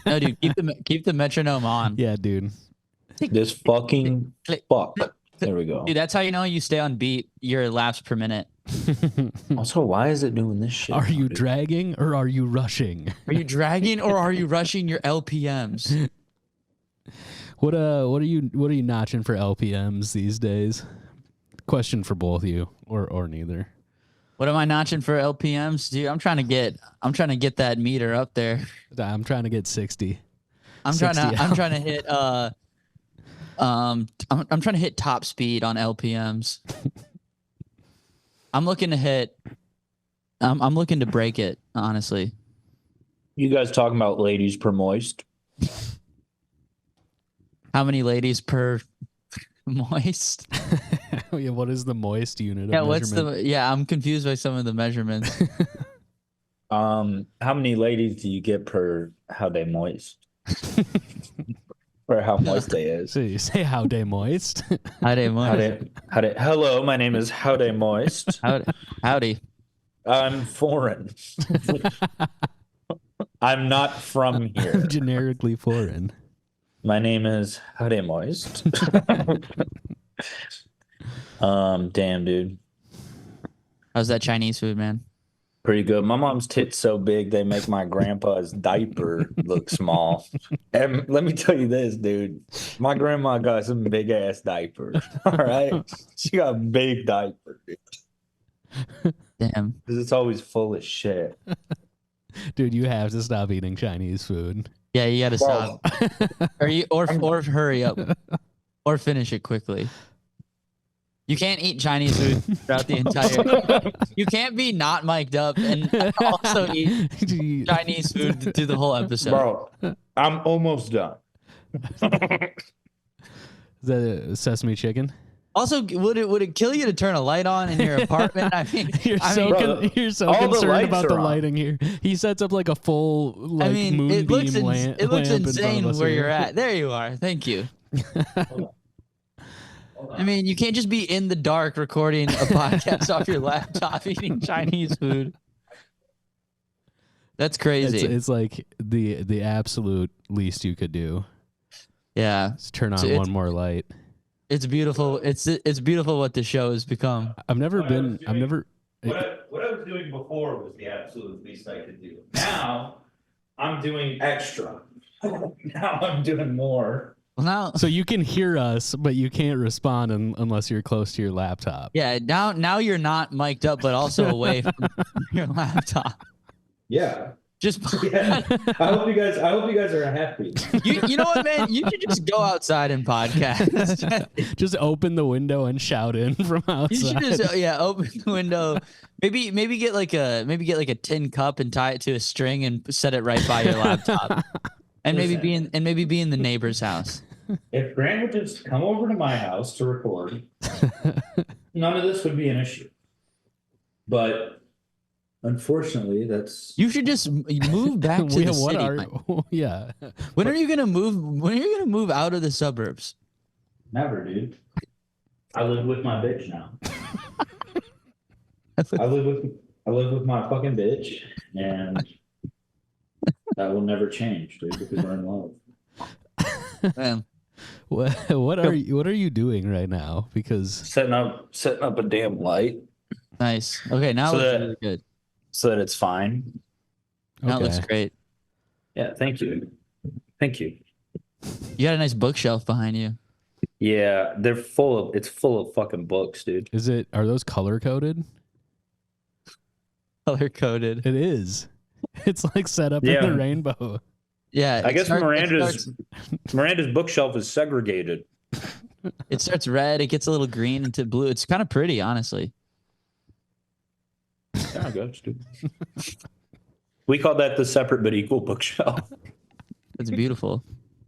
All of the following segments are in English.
No, dude, keep the metronome on. Yeah, dude. This fucking fuck. There we go. Dude, that's how you know you stay on beat. Your laps per minute. Also, why is it doing this shit? Are you dragging or are you rushing? Are you dragging or are you rushing your LPMs? What are you notching for LPMs these days? Question for both of you or neither. What am I notching for LPMs, dude? I'm trying to get that meter up there. I'm trying to get 60. I'm trying to hit I'm trying to hit top speed on LPMs. I'm looking to break it, honestly. You guys talking about ladies per moist? How many ladies per moist? Yeah, what is the moist unit? Yeah, of measurement? I'm confused by some of the measurements. How many ladies do you get per how they moist? Or how moist they is? So you say how they moist? How they moist? Hello, my name is How They Moist. Howdy. I'm foreign. I'm not from here. Generically foreign. My name is How They Moist. Damn, dude. How's that Chinese food, man? Pretty good. My mom's tits so big they make my grandpa's diaper look small. And let me tell you this, dude. My grandma got some big ass diapers. All right. She got a big diaper, dude. Damn. Because it's always full of shit. Dude, you have to stop eating Chinese food. Yeah, you gotta stop. or hurry up. Or finish it quickly. You can't eat Chinese food throughout the entire. You can't be not mic'd up and also eat Chinese food through the whole episode. Bro, I'm almost done. Is that a sesame chicken? Also, would it kill you to turn a light on in your apartment? I mean, you're so concerned about the lighting here. He sets up like a full moonbeam lamp. It looks insane where you're at. There you are. Thank you. I mean, you can't just be in the dark recording a podcast off your laptop eating Chinese food. That's crazy. It's like the absolute least you could do. Yeah. Just turn on one more light. It's beautiful. It's beautiful what the show has become. What I was doing before was the absolute least I could do. Now I'm doing extra. Now I'm doing more. Well, now, so you can hear us, but you can't respond unless you're close to your laptop. Yeah, now you're not mic'd up, but also away from your laptop. Yeah. Just yeah. I hope you guys are happy. You know what, man? You should just go outside and podcast. Just open the window and shout in from outside. You should just open the window. Maybe get like a tin cup and tie it to a string and set it right by your laptop. And maybe be in the neighbor's house. If Grant would just come over to my house to record, none of this would be an issue. But unfortunately, you should just move back to the city. Yeah. When are you gonna move? When are you gonna move out of the suburbs? Never, dude. I live with my bitch now. I live with my fucking bitch, and that will never change, dude, because we're in love. Man. What are you doing right now? Because setting up a damn light. Nice. Okay, now so it looks really good. So that it's fine. Now it looks great. Yeah, thank you. Thank you. You got a nice bookshelf behind you. Yeah, it's full of fucking books, dude. Are those color coded? Color coded. It is. It's like set up in the rainbow. Yeah, I guess Miranda's bookshelf is segregated. It starts red, it gets a little green into blue. It's kind of pretty, honestly. Yeah, I guess, dude. We call that the separate but equal bookshelf. That's beautiful.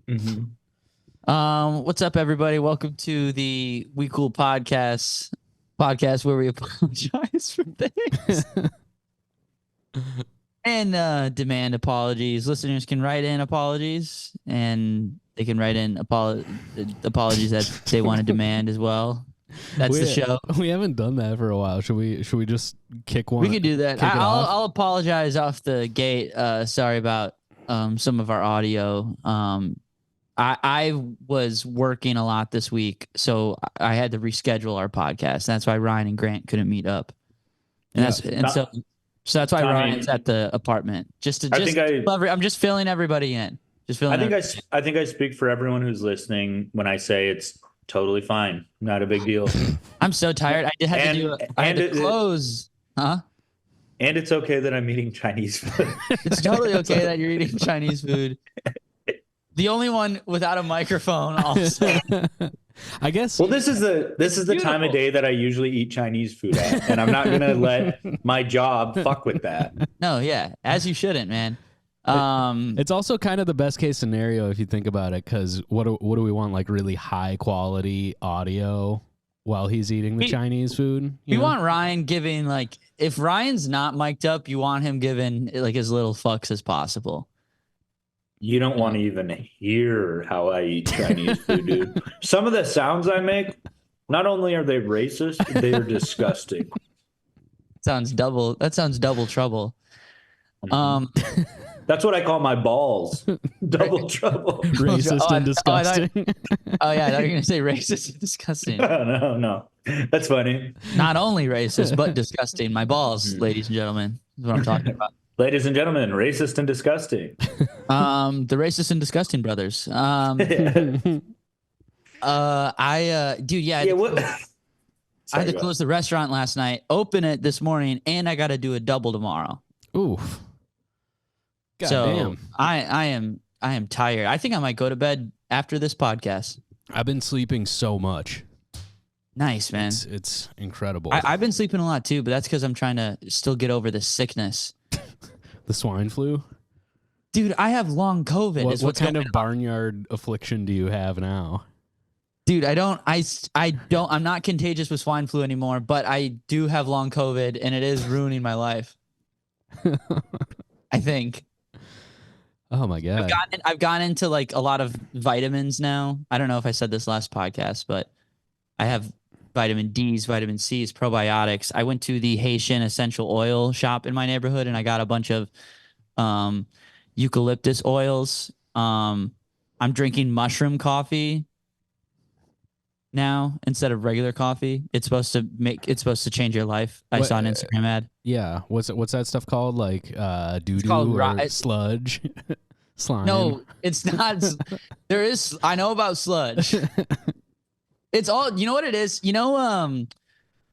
Mm-hmm. What's up, everybody? Welcome to the We Cool podcast where we apologize for things. And demand apologies. Listeners can write in apologies, and they can write in apologies that they want to demand as well. That's the show. We haven't done that for a while. Should we just kick one? We could do that. I'll apologize off the gate. Sorry about some of our audio. I was working a lot this week, so I had to reschedule our podcast. That's why Ryan and Grant couldn't meet up. And so that's why Tommy, Ryan's at the apartment. I'm just filling everybody in. I think I speak for everyone who's listening when I say it's totally fine. Not a big deal. I'm so tired. I had to close. Huh? And it's okay that I'm eating Chinese food. It's totally okay that you're eating Chinese food. The only one without a microphone also. I guess. Well, this is the time of day that I usually eat Chinese food at, and I'm not gonna let my job fuck with that. No, yeah, as you shouldn't, man. It's also kind of the best case scenario if you think about it, because what do we want? Like really high quality audio while he's eating the Chinese food. You want Ryan giving, like, if Ryan's not mic'd up, you want him giving like as little fucks as possible. You don't want to even hear how I eat Chinese food, dude. Some of the sounds I make, not only are they racist, they are disgusting. That sounds double trouble. That's what I call my balls. Double trouble. Racist and disgusting. Oh yeah, I thought you were gonna say racist and disgusting. No. That's funny. Not only racist, but disgusting. My balls, ladies and gentlemen, is what I'm talking about. Ladies and gentlemen, racist and disgusting. The racist and disgusting brothers. Dude, yeah. I had to close the restaurant last night, open it this morning, and I got to do a double tomorrow. Oof. God so damn. I am tired. I think I might go to bed after this podcast. I've been sleeping so much. Nice, man. It's incredible. I've been sleeping a lot too, but that's because I'm trying to still get over this sickness. The swine flu? Dude, I have long COVID. What kind of barnyard affliction do you have now? Dude, I'm not contagious with swine flu anymore, but I do have long COVID, and it is ruining my life. I think. Oh my God. I've gotten into like a lot of vitamins now. I don't know if I said this last podcast, but I have vitamin D's, vitamin C's, probiotics. I went to the Haitian essential oil shop in my neighborhood, and I got a bunch of eucalyptus oils. I'm drinking mushroom coffee now instead of regular coffee. It's supposed to change your life. I saw an Instagram ad. Yeah. What's that stuff called? Like doo-doo or sludge? Slime. No, it's not. I know about sludge. It's all, you know what it is? You know,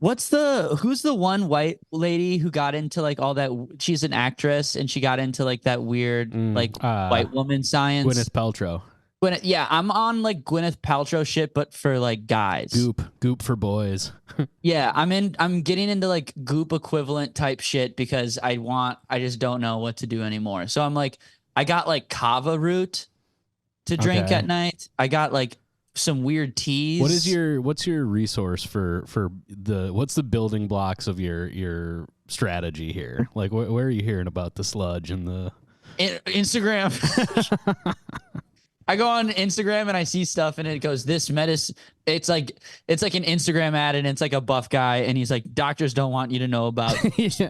who's the one white lady who got into like all that? She's an actress and she got into like that weird white woman science. Gwyneth Paltrow. Yeah, I'm on like Gwyneth Paltrow shit, but for like guys. Goop for boys. Yeah, I'm getting into like Goop equivalent type shit because I just don't know what to do anymore. So I'm like, I got like kava root to drink at night. I got like some weird teas. What's your resource for what's the building blocks of your strategy here? Like where are you hearing about the sludge and the Instagram? I go on Instagram and I see stuff and it goes, this medicine. It's like an Instagram ad and it's like a buff guy and he's like, doctors don't want you to know about. Yeah.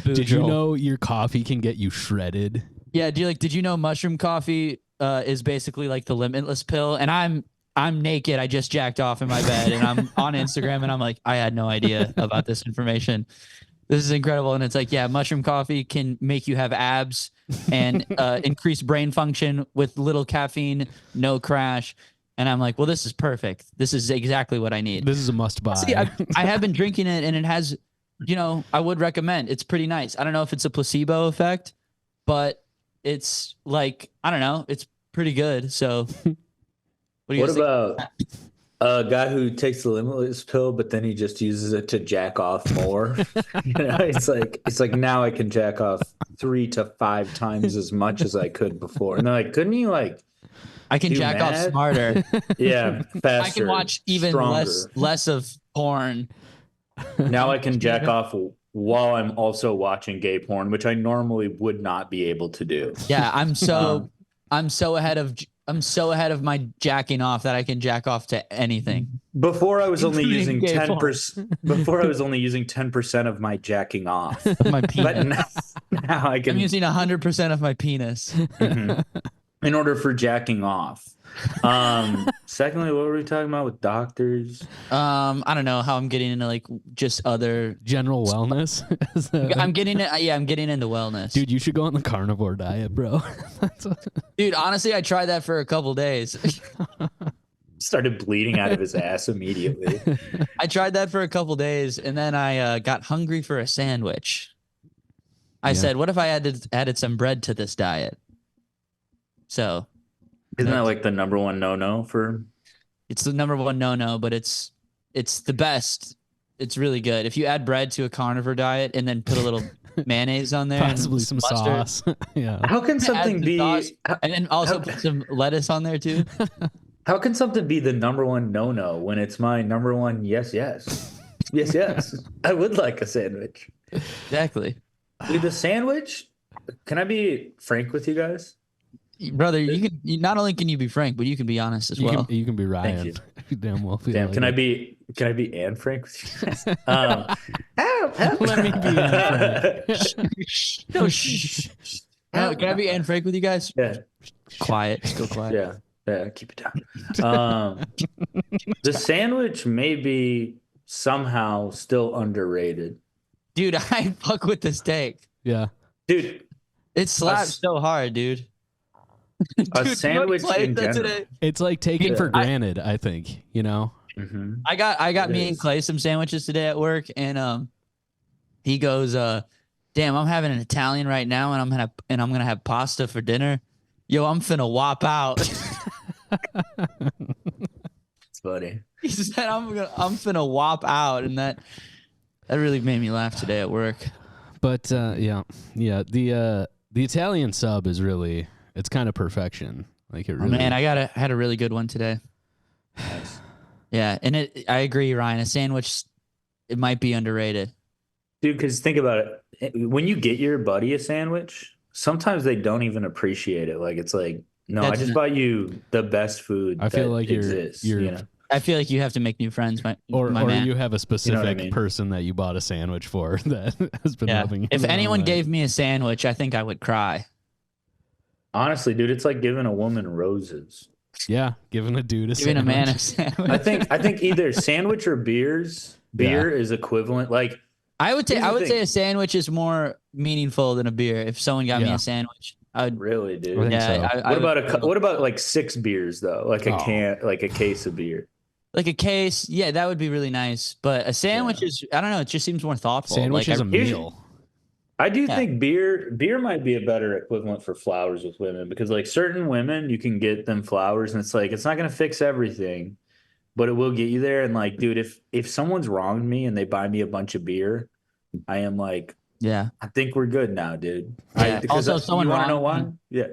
Did you know your coffee can get you shredded? Yeah. Did you know mushroom coffee is basically like the limitless pill? And I'm naked. I just jacked off in my bed and I'm on Instagram and I'm like, I had no idea about this information. This is incredible. And it's like, yeah, mushroom coffee can make you have abs and increase brain function with little caffeine, no crash. And I'm like, well, this is perfect. This is exactly what I need. This is a must buy. See, I have been drinking it and it has, I would recommend. It's pretty nice. I don't know if it's a placebo effect, but it's like, I don't know. It's pretty good. So what about a guy who takes the limitless pill, but then he just uses it to jack off more? It's like now I can jack off 3 to 5 times as much as I could before. And they're like, couldn't you like? I can jack off smarter. Yeah, faster. I can watch even stronger. less of porn. Now I can jack off while I'm also watching gay porn, which I normally would not be able to do. Yeah, I'm so ahead of my jacking off that I can jack off to anything. Before I was only using 10%. Before I was only using 10% of my jacking off. My penis. But how I can I'm using 100% of my penis. in order for jacking off. Secondly, what were we talking about with doctors? I don't know how I'm getting into like just other general wellness. I'm getting it. Yeah, I'm getting into wellness. Dude, you should go on the carnivore diet, bro. Dude, honestly, I tried that for a couple days. Started bleeding out of his ass immediately. I tried that for a couple days, and then I got hungry for a sandwich. I said, what if I added some bread to this diet? So isn't that like the number one no for? It's the number one no, but it's the best. It's really good. If you add bread to a carnivore diet and then put a little mayonnaise on there, possibly some mustard, sauce. Yeah. How can something be? And then also put some lettuce on there too. How can something be the number one no when it's my number one yes? Yes. I would like a sandwich. Exactly. Dude, the sandwich. Can I be frank with you guys? Brother, not only can you be frank, but you can be honest as well. You can be Ryan. Damn well. Damn, like can I be Anne Frank with you guys? Let me be Anne Frank. No, shh. Can I be Anne Frank with you guys? Yeah. Quiet. Just go quiet. Yeah, keep it down. The sandwich may be somehow still underrated. Dude, I fuck with the steak. Yeah. Dude. It slaps so hard, dude. A sandwich in general. Today? It's like taken for granted, I think, you know? Mm-hmm. I got me and Clay some sandwiches today at work, and he goes, damn, I'm having an Italian right now, and I'm gonna have pasta for dinner. Yo, I'm finna wop out. It's funny. He said I'm finna wop out, and that really made me laugh today at work. But yeah. The Italian sub is really, it's kind of perfection. Like it really. Oh, man, I had a really good one today. Nice. Yeah, and I agree, Ryan. A sandwich, it might be underrated. Dude, because think about it. When you get your buddy a sandwich, sometimes they don't even appreciate it. Like it's like, no, I just bought you the best food. I feel like exists, you're you know? I feel like you have to make new friends, or man. you have a specific You know what I mean? person that you bought a sandwich for that has been loving. If anyone gave me a sandwich, I think I would cry. Honestly, dude, it's like giving a woman roses. Yeah, giving a dude a Giving sandwich. a man a sandwich. I think either sandwich or beers. Beer is equivalent. Like I would say a sandwich is more meaningful than a beer. If someone got me a sandwich, I would really, dude. I think so. What about like 6 beers though? Like a case of beer. like a case. Yeah, that would be really nice. But a sandwich is, I don't know. It just seems more thoughtful. Sandwich like is a meal. I do think beer might be a better equivalent for flowers with women, because like certain women, you can get them flowers and it's like, it's not going to fix everything, but it will get you there. And like, dude, if someone's wronged me and they buy me a bunch of beer, I am like, yeah, I think we're good now, dude. Yeah. Also, someone you want to know wronged why? me. Yeah.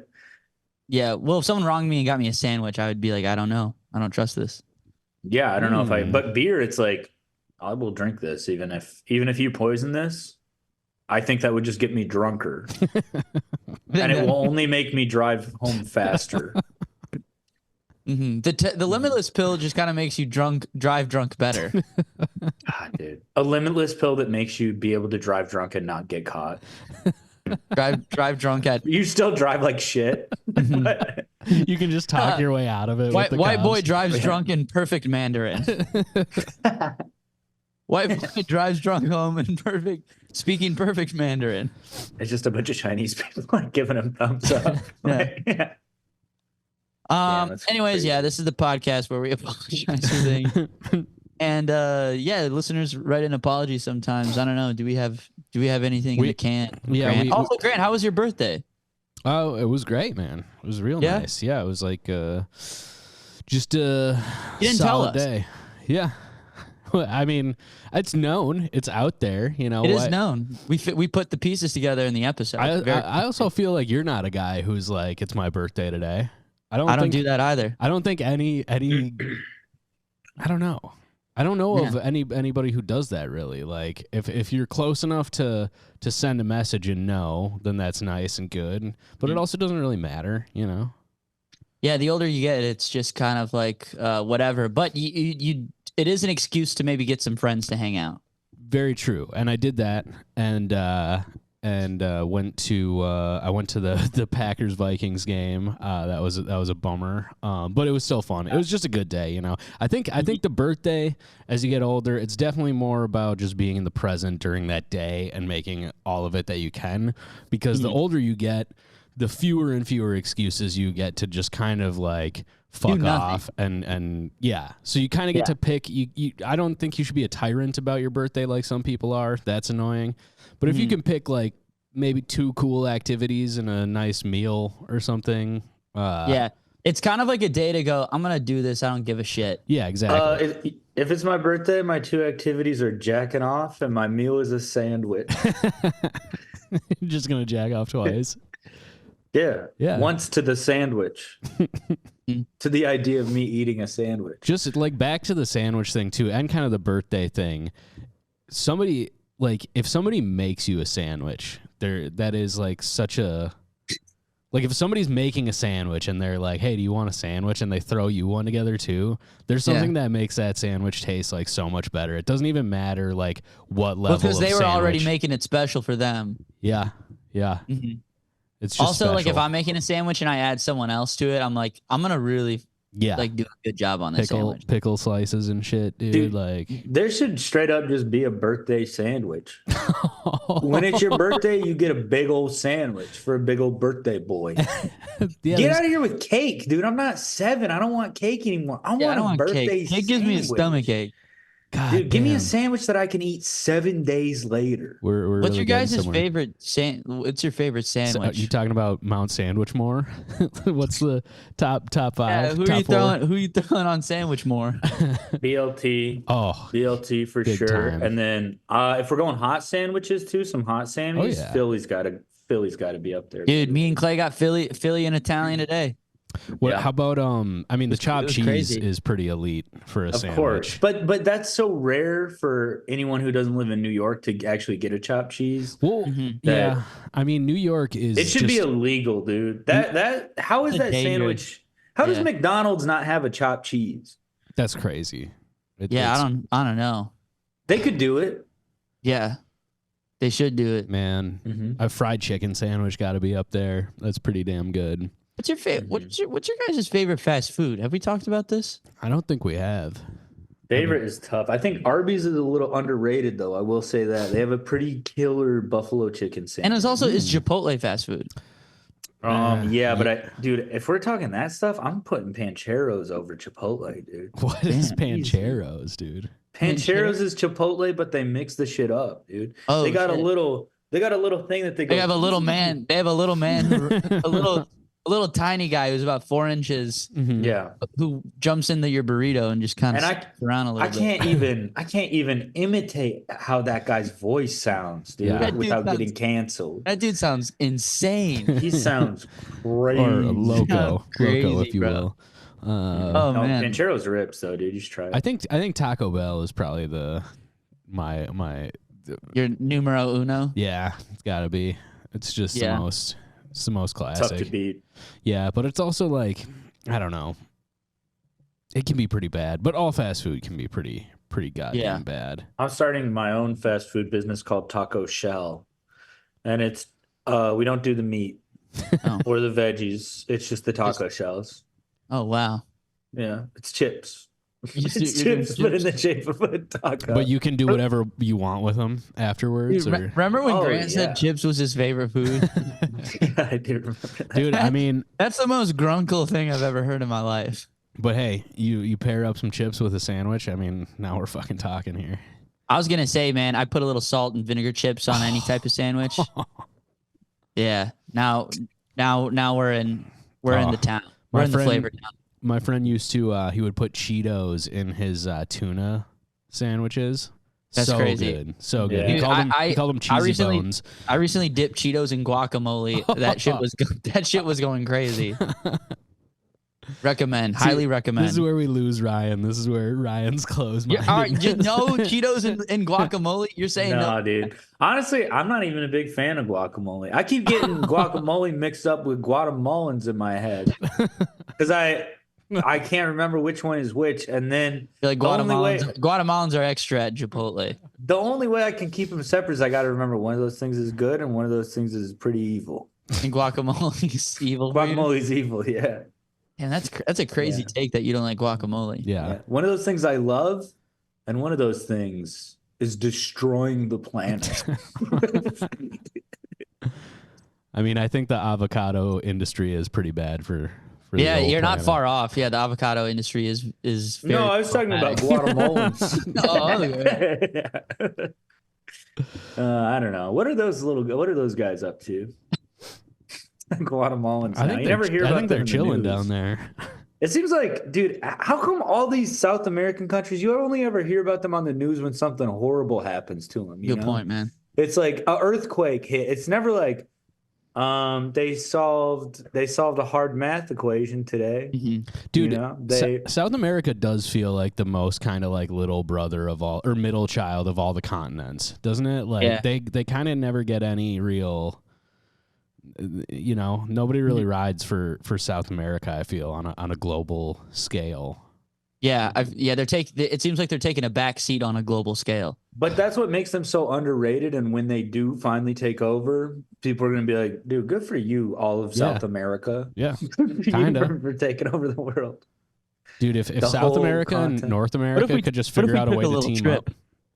Yeah. Well, if someone wronged me and got me a sandwich, I would be like, I don't know. I don't trust this. Yeah. I don't know but beer, it's like, I will drink this. Even if you poison this, I think that would just get me drunker. And it will only make me drive home faster. Mm-hmm. The limitless pill just kind of makes you drive drunk better. God, dude. A limitless pill that makes you be able to drive drunk and not get caught. drive drunk at. You still drive like shit. But You can just talk your way out of it. White boy cops. drives drunk in perfect Mandarin. White boy drives drunk home in speaking perfect Mandarin. it's just a bunch of Chinese people like giving him thumbs up. Like, yeah. That's Anyways, crazy. yeah, this is the podcast where we apologize for things. And listeners write in apologies sometimes. I don't know. Do we have anything in the can? Yeah. Grant? Also, Grant, how was your birthday? Oh, it was great, man. It was real nice. Yeah, it was like just a You didn't tell us. day. Yeah. I mean, it's known. It's out there. You know, It is known. We put the pieces together in the episode. I also feel like you're not a guy who's like, it's my birthday today. I don't do that either. I don't think any. I don't know. I don't know of anybody who does that really. Like, if you're close enough to send a message and know, then that's nice and good. But it also doesn't really matter, you know. Yeah, the older you get, it's just kind of like whatever. But it is an excuse to maybe get some friends to hang out. Very true. And I did that, and and went to the Packers Vikings game. That was a bummer, but it was still fun. It was just a good day, you know. I think the birthday, as you get older, it's definitely more about just being in the present during that day and making all of it that you can, because the older you get, the fewer and fewer excuses you get to just kind of like fuck off and yeah. So you kind of get to pick. You I don't think you should be a tyrant about your birthday like some people are. That's annoying. But if you can pick like maybe 2 cool activities and a nice meal or something. It's kind of like a day to go, I'm gonna do this. I don't give a shit. Yeah, exactly. If it's my birthday, my 2 activities are jacking off, and my meal is a sandwich. Just gonna jack off twice. Yeah. Yeah. Once to the sandwich. To the idea of me eating a sandwich. Just like back to the sandwich thing too, and kind of the birthday thing. Somebody like if somebody makes you a sandwich, that is like such a like if somebody's making a sandwich and they're like, "Hey, do you want a sandwich?" and they throw you one together too. There's something that makes that sandwich taste like so much better. It doesn't even matter like what level. Because they of were sandwich. already making it special for them. Yeah. Mm-hmm. It's just also like if special. I'm making a sandwich and I add someone else to it, I'm like, I'm gonna really like do a good job on this sandwich. Pickle slices and shit, dude. Like there should straight up just be a birthday sandwich. When it's your birthday, you get a big old sandwich for a big old birthday boy. Get out of here with cake, dude. I'm not 7. I don't want cake anymore. I want a birthday cake. Cake gives me a stomach ache. God, dude, give me a sandwich that I can eat 7 days later. We're What's really your guys' getting favorite what's your favorite sandwich? You talking about Mount Sandwich more? What's the top 5? Yeah, who are you throwing on sandwich more? BLT. Oh, BLT for big sure. time. And then if we're going hot sandwiches too, some hot sandwiches. yeah. Philly's got to be up there. Dude, me and Clay got Philly and Italian today. What? How about I mean, the chopped cheese crazy. is pretty elite for a sandwich. Of course, but that's so rare for anyone who doesn't live in New York to actually get a chopped cheese. Well, yeah. I mean, New York is. It should be illegal, dude. That how is that sandwich? How does McDonald's not have a chopped cheese? That's crazy. I don't know. They could do it. Yeah, they should do it. Man, a fried chicken sandwich got to be up there. That's pretty damn good. What's your favorite? What's your guys' favorite fast food? Have we talked about this? I don't think we have. Favorite is tough. I think Arby's is a little underrated, though. I will say that they have a pretty killer buffalo chicken sandwich. And it's also is Chipotle fast food. Yeah, but dude, if we're talking that stuff, I'm putting Pancheros over Chipotle, dude. What is Pancheros, dude? Pancheros is Chipotle, but they mix the shit up, dude. Oh, they got a little thing that they go. They have a little man. They have a little man, a little tiny guy who's about 4 inches. Yeah, who jumps into your burrito and just kind of around a little bit. I can't even imitate how that guy's voice sounds, dude, without getting canceled. That dude sounds insane. He sounds crazy. Or loco, crazy, if you will. Man, Pancheros rips though, dude. You should try it. I think Taco Bell is probably my your numero uno. Yeah, it's got to be. It's just the most. It's the most classic. Tough to beat. Yeah, but it's also like, I don't know. It can be pretty bad, but all fast food can be pretty goddamn bad. I'm starting my own fast food business called Taco Shell. And it's we don't do the meat or the veggies. It's just the taco shells. Oh wow. Yeah, it's chips. It's chips, but in the shape of a taco. But you can do whatever you want with them afterwards. Dude, remember when Grant said chips was his favorite food? Yeah, I do remember that. Dude, I mean, that's the most grunkle thing I've ever heard in my life. But hey, you pair up some chips with a sandwich. I mean, now we're fucking talking here. I was gonna say, man, I put a little salt and vinegar chips on any type of sandwich. Yeah. Now we're in the town. We're in the flavor town. My friend used to, he would put Cheetos in his tuna sandwiches. That's so crazy. Good. So good. Dude, He called them cheesy bones. I recently dipped Cheetos in guacamole. That shit was going crazy. Highly recommend. This is where we lose Ryan. This is where Ryan's closed. All right, no Cheetos in guguacamole. You're saying no, dude. Honestly, I'm not even a big fan of guacamole. I keep getting guacamole mixed up with Guatemalans in my head because I can't remember which one is which. And then Like the only way Guatemalans are extra at Chipotle. I can keep them separate is I got to remember one of those things is good and one of those things is pretty evil. And guacamole's evil. for you? Guacamole's evil, yeah. And that's a crazy take that you don't like guacamole. Yeah. One of those things I love, and one of those things is destroying the planet. I mean, I think the avocado industry is pretty bad for Yeah, the whole you're not planet. far off. Yeah, the avocado industry is very No, I was talking about problematic. Guatemalans. Oh, okay. I don't know. What are those guys up to? Guatemalans. I now. think You never hear I about think them they're in the chilling news. down there. It seems like, dude, how come all these South American countries, you only ever hear about them on the news when something horrible happens to them? Good point, man. It's like an earthquake hit. It's never like they solved a hard math equation today. Mm-hmm. Dude, You know, South America does feel like the most kind of like little brother of all, or middle child of all the continents, doesn't it? Like Yeah. they kind of never get any real, nobody really rides for South America, I feel, on a global scale. Yeah, it seems like they're taking a back seat on a global scale. But that's what makes them so underrated. And when they do finally take over, people are going to be like, dude, good for you, all of South America. Yeah, Kinda. for taking over the world. Dude, if The South whole America and continent. North America could just figure out a way to team trip?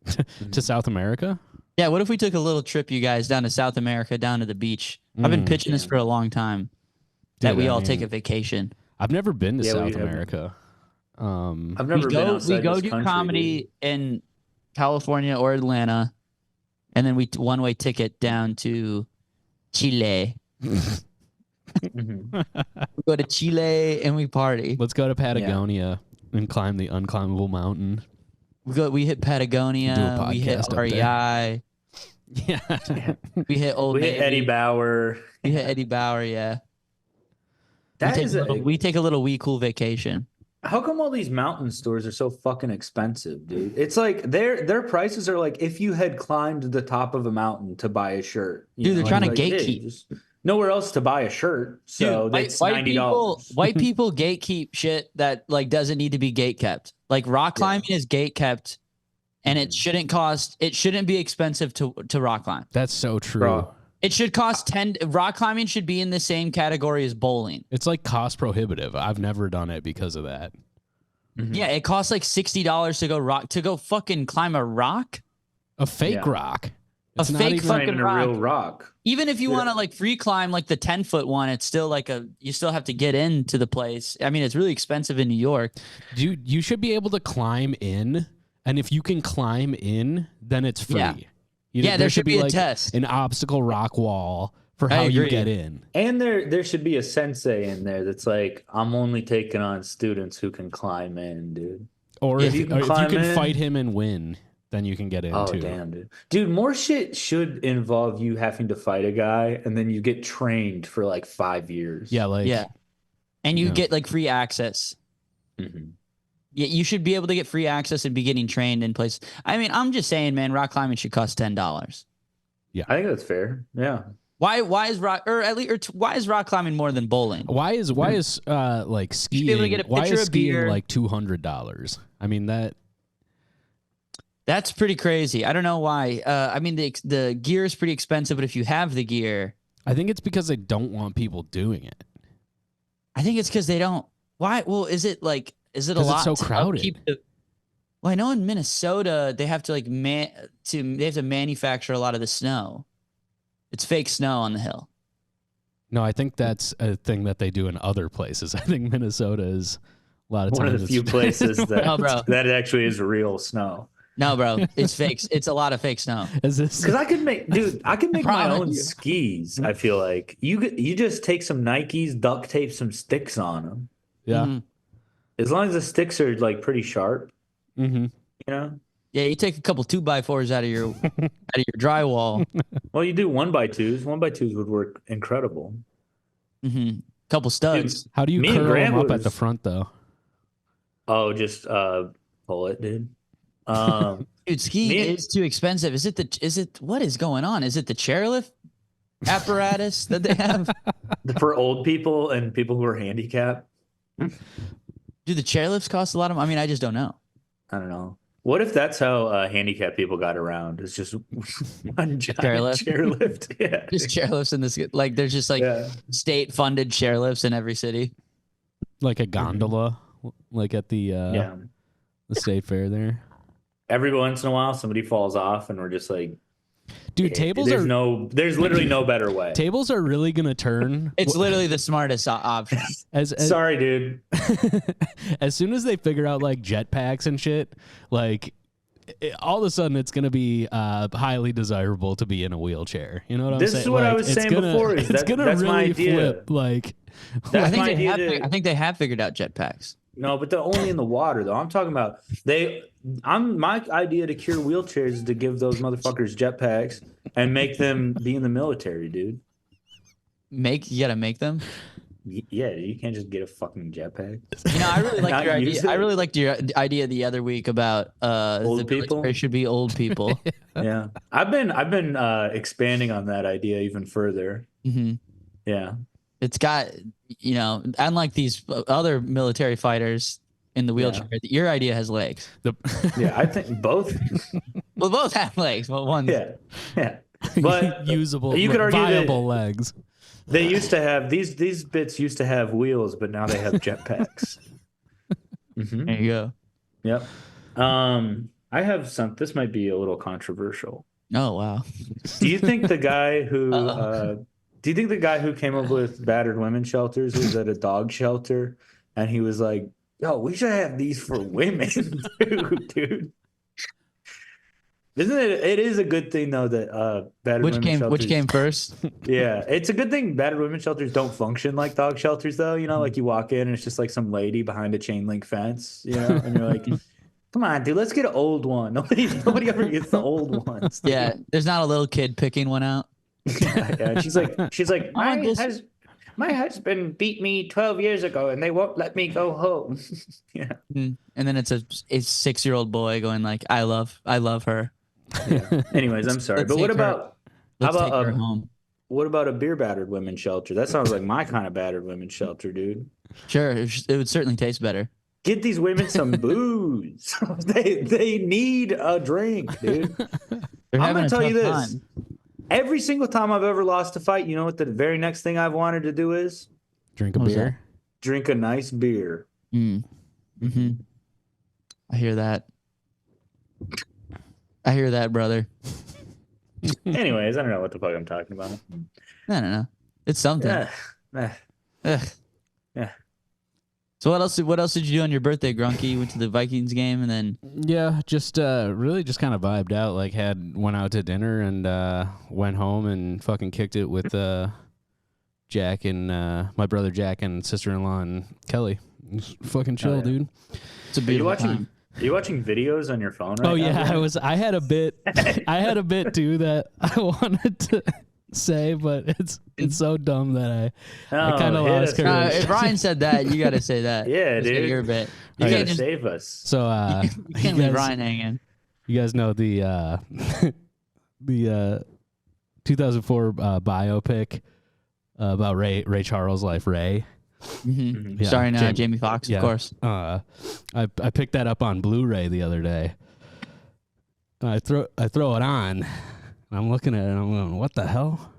up to South America. Yeah, what if we took a little trip, you guys, down to South America, down to the beach? I've been pitching this for a long time. That Dude, we I all mean, take a vacation. I've never been to Yeah, we South haven't. America. I've never been outside We go this do country, comedy in California or Atlanta, and then we one-way ticket down to Chile. dude. Mhm. We go to Chile and we party. Let's go to Patagonia and climb the unclimbable mountain. We hit Patagonia. Do a We hit podcast up REI. Yeah. We hit Old We hit Navy. Eddie Bauer. We hit Eddie Bauer. Yeah. That we is take a little wee cool vacation. How come all these mountain stores are so fucking expensive, dude? It's like their prices are like if you had climbed the top of a mountain to buy a shirt. Dude, they're trying to Like, hey, gatekeep. there's nowhere else to buy a shirt, so Dude, that's white $90. white people gatekeep shit that like doesn't need to be gate kept. Like rock climbing is gate kept, and it shouldn't be expensive to rock climb. That's so true. Bro. It should cost rock climbing should be in the same category as bowling. It's like cost prohibitive. I've never done it because of that. Yeah, it costs like $60 to go fucking climb a rock. A fake Yeah. rock. A It's not fake even- It's not fucking even a rock. real rock. Even if you want to like free climb like the 10-foot one, it's still like you still have to get into the place. I mean, it's really expensive in New York. You should be able to climb in, and if you can climb in, then it's free. Yeah. You- Yeah, there should be a like test. an obstacle rock wall for I how you agree. get in. And there should be a sensei in there that's like, I'm only taking on students who can climb in, dude. Or Yeah, if you you can can climb in. fight him and win, then you can get in Oh too. damn, dude. Dude, more shit should involve you having to fight a guy and then you get trained for like 5 years. Yeah, like Yeah. And you Yeah. get like free access. Mhm. Yeah, you should be able to get free access and be getting trained in places. I mean, I'm just saying, man, rock climbing should cost $10. I think that's fair. Yeah. Why is why is rock climbing more than bowling? why is like be able to skiing? get a Why pitcher is of skiing beer. like $200? I mean that. That's pretty crazy. I don't know why. I mean, the gear is pretty expensive, but if you have the gear, I think it's because they don't want people doing it. I think it's because they don't. Why? Well, is it a 'Cause it's lot so to crowded. upkeep well, I know in Minnesota they have to they have to manufacture a lot of the snow. It's fake snow on the hill. No, I think that's a thing that they do in other places. I think Minnesota is a lot of One times of the few it's- places that, No, bro. that actually is real snow. No, bro, it's fake. It's a lot of fake snow. Is this Because I could make my Promise own you. skis. I feel like you just take some Nikes, duct tape some sticks on them. yeah. Mhm. As long as the sticks are like pretty sharp, Mm-hmm. you know. Yeah, you take a couple 2x4s out of your drywall. Well, you do 1x2s. 1x2s would work incredible. Couple studs. How do you Me and curl Grant them up at was- the front though? Oh, just pull it, dude. Dude, skiing Me- is too expensive. What is going on? Is it the chairlift apparatus that they have? For old people and people who are handicapped. Do the chairlifts cost a lot of? I mean, I just don't know. I don't know. What if that's how handicapped people got around? It's just one giant Chairlift? chairlift. Yeah. Just chairlifts in this. Like, there's just like Yeah. state-funded chairlifts in every city. Like a gondola, like at the Yeah. the state fair there. Every once in a while, somebody falls off, and we're just like, Dude, tables there's are there's literally no better way. tables are really gonna turn. It's literally the smartest option. As Sorry, dude. as soon as they figure out like jetpacks and shit, like all of a sudden it's gonna be highly desirable to be in a wheelchair. You know what I'm saying? This is what I was it's saying gonna, before. Is it's that, gonna that's really my idea. flip. Like, That's I my think, idea. I think they have figured out jetpacks. No, but they're only in the water, though. I'm talking about my idea to cure wheelchairs is to give those motherfuckers jetpacks and make them be in the military, dude. You gotta make them. Yeah, you can't just get a fucking jetpack. You know, I really like Not your use idea. it. I really liked your idea the other week about Old the people? military should be old people. Yeah, I've been expanding on that idea even further. Hmm. Yeah, It's got, you know, unlike these other military fighters in the wheelchair, your idea has legs. yeah, I think both. Well, both have legs, but one. Yeah, but usable, you could argue that- viable legs. they used to have these bits used to have wheels, but now they have jetpacks. Mhm. There you go. Yep. I have some. This might be a little controversial. Oh wow. Do you think the guy who Uh-oh. came up with battered women shelters was at a dog shelter, and he was like, "Yo, we should have these for women, dude." Isn't it? It is a good thing though that battered women shelters. Which came first? Yeah, it's a good thing battered women shelters don't function like dog shelters, though. You know, like you walk in and it's just like some lady behind a chain link fence, you know, and you're like, come on, dude, let's get an old one. Nobody ever gets the old ones. Yeah, there's not a little kid picking one out. Yeah, she's like, My uncle- my husband beat me 12 years ago and they won't let me go home. Yeah. And then it's a 6-year-old boy going like, I love her. Yeah. Anyways, I'm sorry, Let's but what take her- about Let's How take about, her home. what about a beer battered women shelter? That sounds like my kind of battered women shelter, dude. Sure, it would certainly taste better. Get these women some booze. They need a drink, dude. They're I'm having gonna a tell you tough this. time. Every single time I've ever lost a fight, you know what the very next thing I've wanted to do is? Drink a What was beer. Drink a nice beer. Mm-hmm. I hear that. I hear that, brother. Anyways, I don't know what the fuck I'm talking about. I don't know. It's something. Yeah. Ugh. Yeah. So what else did you do on your birthday, Grunky? You went to the Vikings game and then Yeah, just really just kind of vibed out. Like went out to dinner and went home and fucking kicked it with Jack and my brother Jack and sister-in-law and Kelly. It was fucking chill, yeah. dude. it's a Are you beautiful watching? time. Are you watching videos on your phone right Oh now? yeah, bro? I had a bit too that I wanted to say, but it's so dumb that I kinda hit lost us, courage. man. If Ryan said that, you got to say that. Yeah, Just get dude. your bit. You You gotta can't just save us. So you can't leave guys- Ryan hanging. You guys know the the 2004 biopic about Ray Charles' life, Ray. Mm-hmm. Yeah, Starring Jamie Foxx, yeah. of course. I picked that up on Blu-ray the other day. I throw it on. And I'm looking at it and I'm going, what the hell?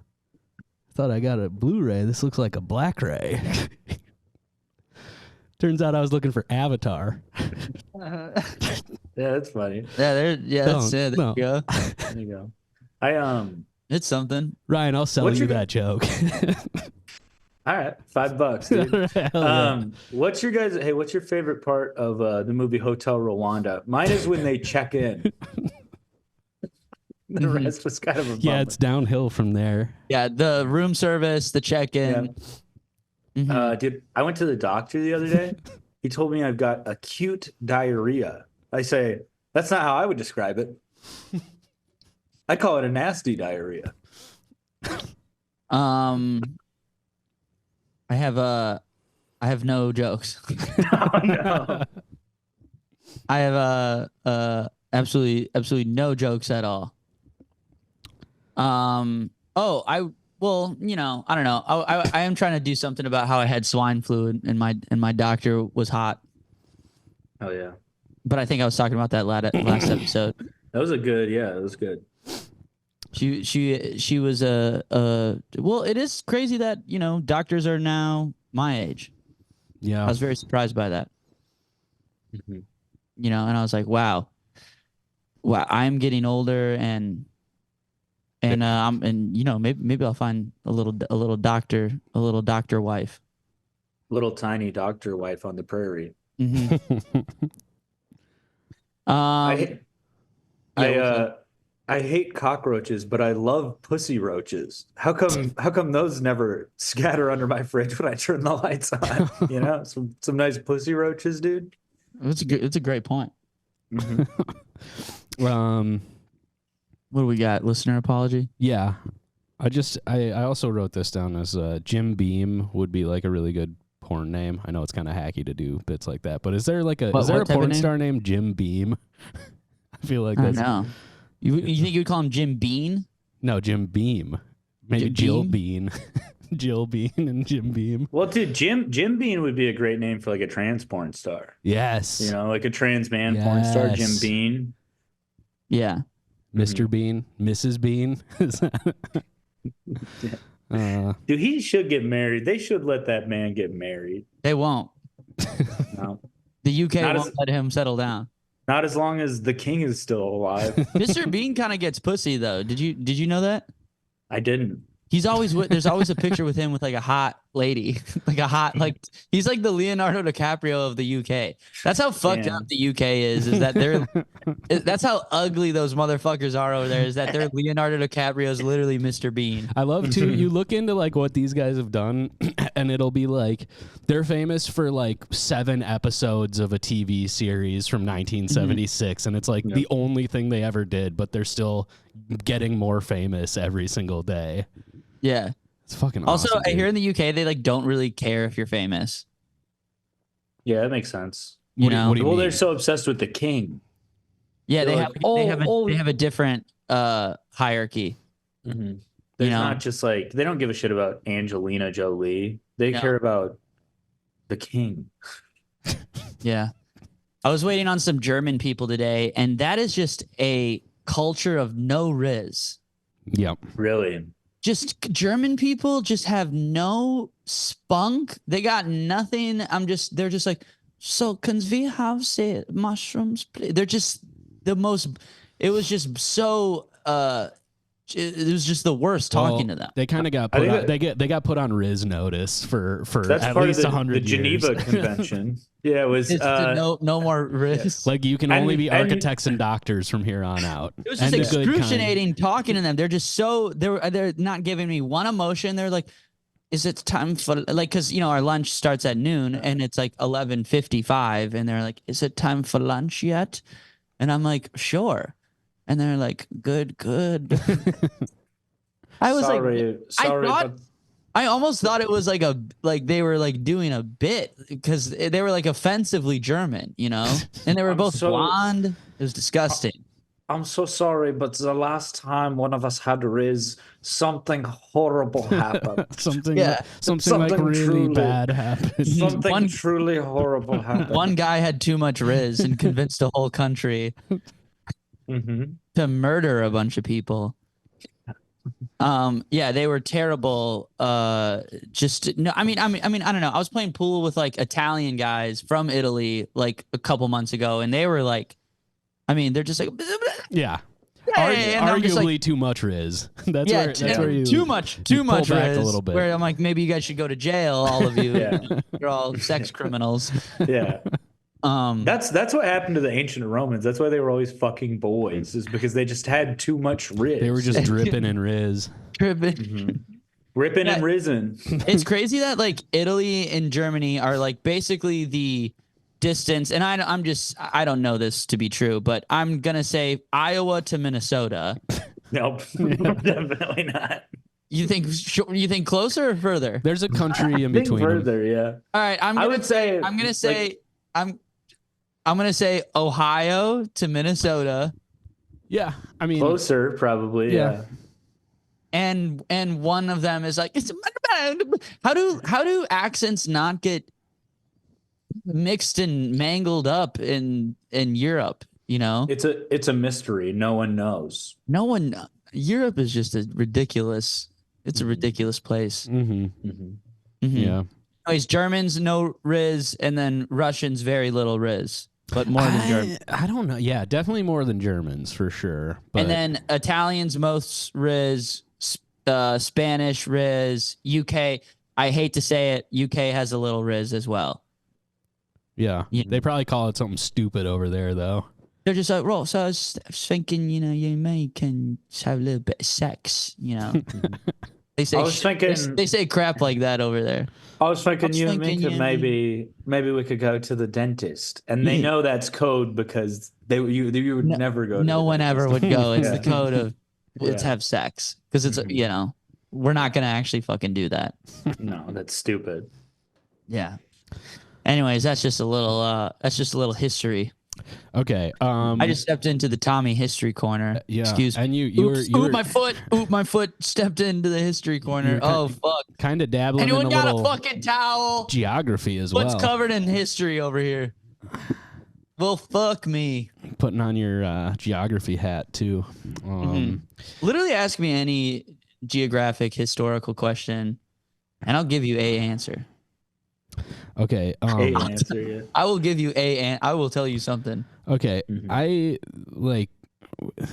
I thought I got a Blu-ray. This looks like a black Ray. Turns out I was looking for Avatar. Yeah, that's funny. That's it. There No. you go. There you go. I It's something. Ryan, I'll sell What's you your- that joke. all right, $5, dude. Hell yeah. What's your favorite part of the movie Hotel Rwanda? Mine is when they check in. The Mhm. rest was kind of a bummer. Yeah, it's downhill from there. Yeah, the room service, the check-in. Mhm. Dude, I went to the doctor the other day. He told me I've got acute diarrhea. I say, that's not how I would describe it. I call it a nasty diarrhea. I have no jokes. Oh, no. I have absolutely no jokes at all. Well, you know, I don't know. I am trying to do something about how I had swine flu and my doctor was hot. Oh yeah, But I think I was talking about that last episode. that was a good. Yeah, it was good. She was well, it is crazy that, you know, doctors are now my age. I Yeah. was very surprised by that. Mm-hmm. You know, and I was like, wow, I'm getting older, and and you know, maybe I'll find a little doctor wife. Little tiny doctor wife on the prairie. Mm-hmm. I Yeah, I what's up? I hate cockroaches, but I love pussy roaches. How come those never scatter under my fridge when I turn the lights on? You know, some nice pussy roaches, dude. It's a great point. Mm-hmm. What do we got? Listener apology? Yeah. I also wrote this down as Jim Beam would be like a really good porn name. I know it's kind of hacky to do bits like that, but is there like a What type of porn name? star named Jim Beam? I feel like I don't that's know. You think you'd call him Jim Bean? no Jim Beam. Maybe Jim Jill Beam? Bean. Jill Bean and Jim Beam. Well, dude, Jim Bean would be a great name for like a trans porn star. Yes. You know, like a trans man porn star, Jim Yes. Bean. Yeah. Mr. Bean, Mrs. Bean. Dude, he should get married. They should let that man get married. They won't. No. The UK Not won't as- let him settle down. Not as long as the king is still alive. Mr. Bean kind of gets pussy though. Did you know that? I didn't. He's always there's always a picture with him with like a hot lady, like he's like the Leonardo DiCaprio of the UK. That's how fucked Damn. up the UK is that that's how ugly those motherfuckers are over there. Is that they're Leonardo DiCaprio is literally Mr. Bean. I love to you look into like what these guys have done and it'll be like they're famous for like 7 episodes of a TV series from 1976 and it's like the only thing they ever did, but they're still getting more famous every single day. Yeah. It's fucking Also, awesome. I hear dude. in the UK they like don't really care if you're famous. Yeah, that makes sense. You What do know? you Well, mean? they're so obsessed with the king. Yeah, They're they like, they have a different hierarchy. Mm-hmm. There's know? not just like they don't give a shit about Angelina Jolie. They No. care about the king. Yeah. I was waiting on some German people today, and that is just a culture of no riz. Yep. Really? Just German people just have no spunk. They got nothing. They're just like, so can we have say mushrooms, please? They're just the most, it was just so, it was just the worst talking to them. They kind of got I put think on, they got put on Riz notice for That's at part least of the 100 years. Geneva Convention. Yeah, it was. It's no more riz. Like you can And- only be and- architects and doctors from here on out. It was just And the good kind. excruciating talking to them. They're just so they're not giving me one emotion. They're like, is it time for like because you know our lunch starts at noon and it's like 11:55 and they're like, is it time for lunch yet? And I'm like, sure. And they're like, good. I was sorry, sorry, thought- but I almost thought it was like they were like doing a bit because they were like offensively German, you know, and they were I'm both so- blonde. It was disgusting. I'm so sorry, but the last time one of us had Riz, something horrible happened. something Yeah. something like Something really truly- bad happened. Something One- truly horrible happened. One guy had too much riz and convinced a whole country Mm-hmm. to murder a bunch of people. Yeah, they were terrible. Just no, I mean, I don't know. I was playing pool with like Italian guys from Italy like a couple months ago, and they were like, I mean, they're just like, Yeah. hey, and I'm just Arguably like, too much Riz. That's yeah, where you too much pull riz. back a little bit. Where I'm like, maybe you guys should go to jail, all of you. Yeah. You're all sex criminals. Yeah. That's what happened to the ancient Romans. That's why they were always fucking boys, is because they just had too much Riz. They were just dripping in Riz. tripping. ripping Yeah. and risen. It's crazy that like Italy and Germany are like basically the distance, and I don't know this to be true, but I'm gonna say Iowa to Minnesota. Nope, definitely not. You think closer or further? There's a country in Think between them. further, yeah. All right, I would say. I'm gonna say I'm gonna say Ohio to Minnesota, Yeah. I mean, closer, probably. Yeah. and one of them is like, how do accents not get mixed and mangled up in Europe. You know, It's a mystery. No one knows. no one. Europe is just a ridiculous. It's a ridiculous place. Mm-hmm. Mm-hmm. Yeah. Anyways, Germans no Riz, and then Russians very little Riz, but more than Germans. I don't know. Yeah, definitely more than Germans for sure. But And then Italians most Riz, Spanish Riz, UK. I hate to say it, UK has a little Riz as well. yeah, they probably call it something stupid over there though. They're just like, well, so I was thinking, you know, you and me can just have a little bit of sex, you know. They say I was thinking- they say crap like that over there. I was thinking you and me thinking, could yeah, maybe we could go to the dentist, and they know that's code because you would never go. No to the one dentist. ever would go. It's Yeah. the code of let's Yeah. have sex because it's Mhm. you know we're not gonna actually fucking do that. No, that's stupid. Yeah. Anyways, that's just a little history. Okay. I just stepped into the Tommy history corner. yeah. Excuse me. And you Oops, were my foot. Oop, my foot stepped into the history corner. were Oh fuck. kind of dabbling Anyone in a got little a fucking towel? geography as What's well. covered in history over here? Well, fuck me. Putting on your geography hat too. Literally ask me any geographic historical question and I'll give you a answer. Okay. Hey, answer yeah. I will give you I will tell you something. Okay. Mhm. I like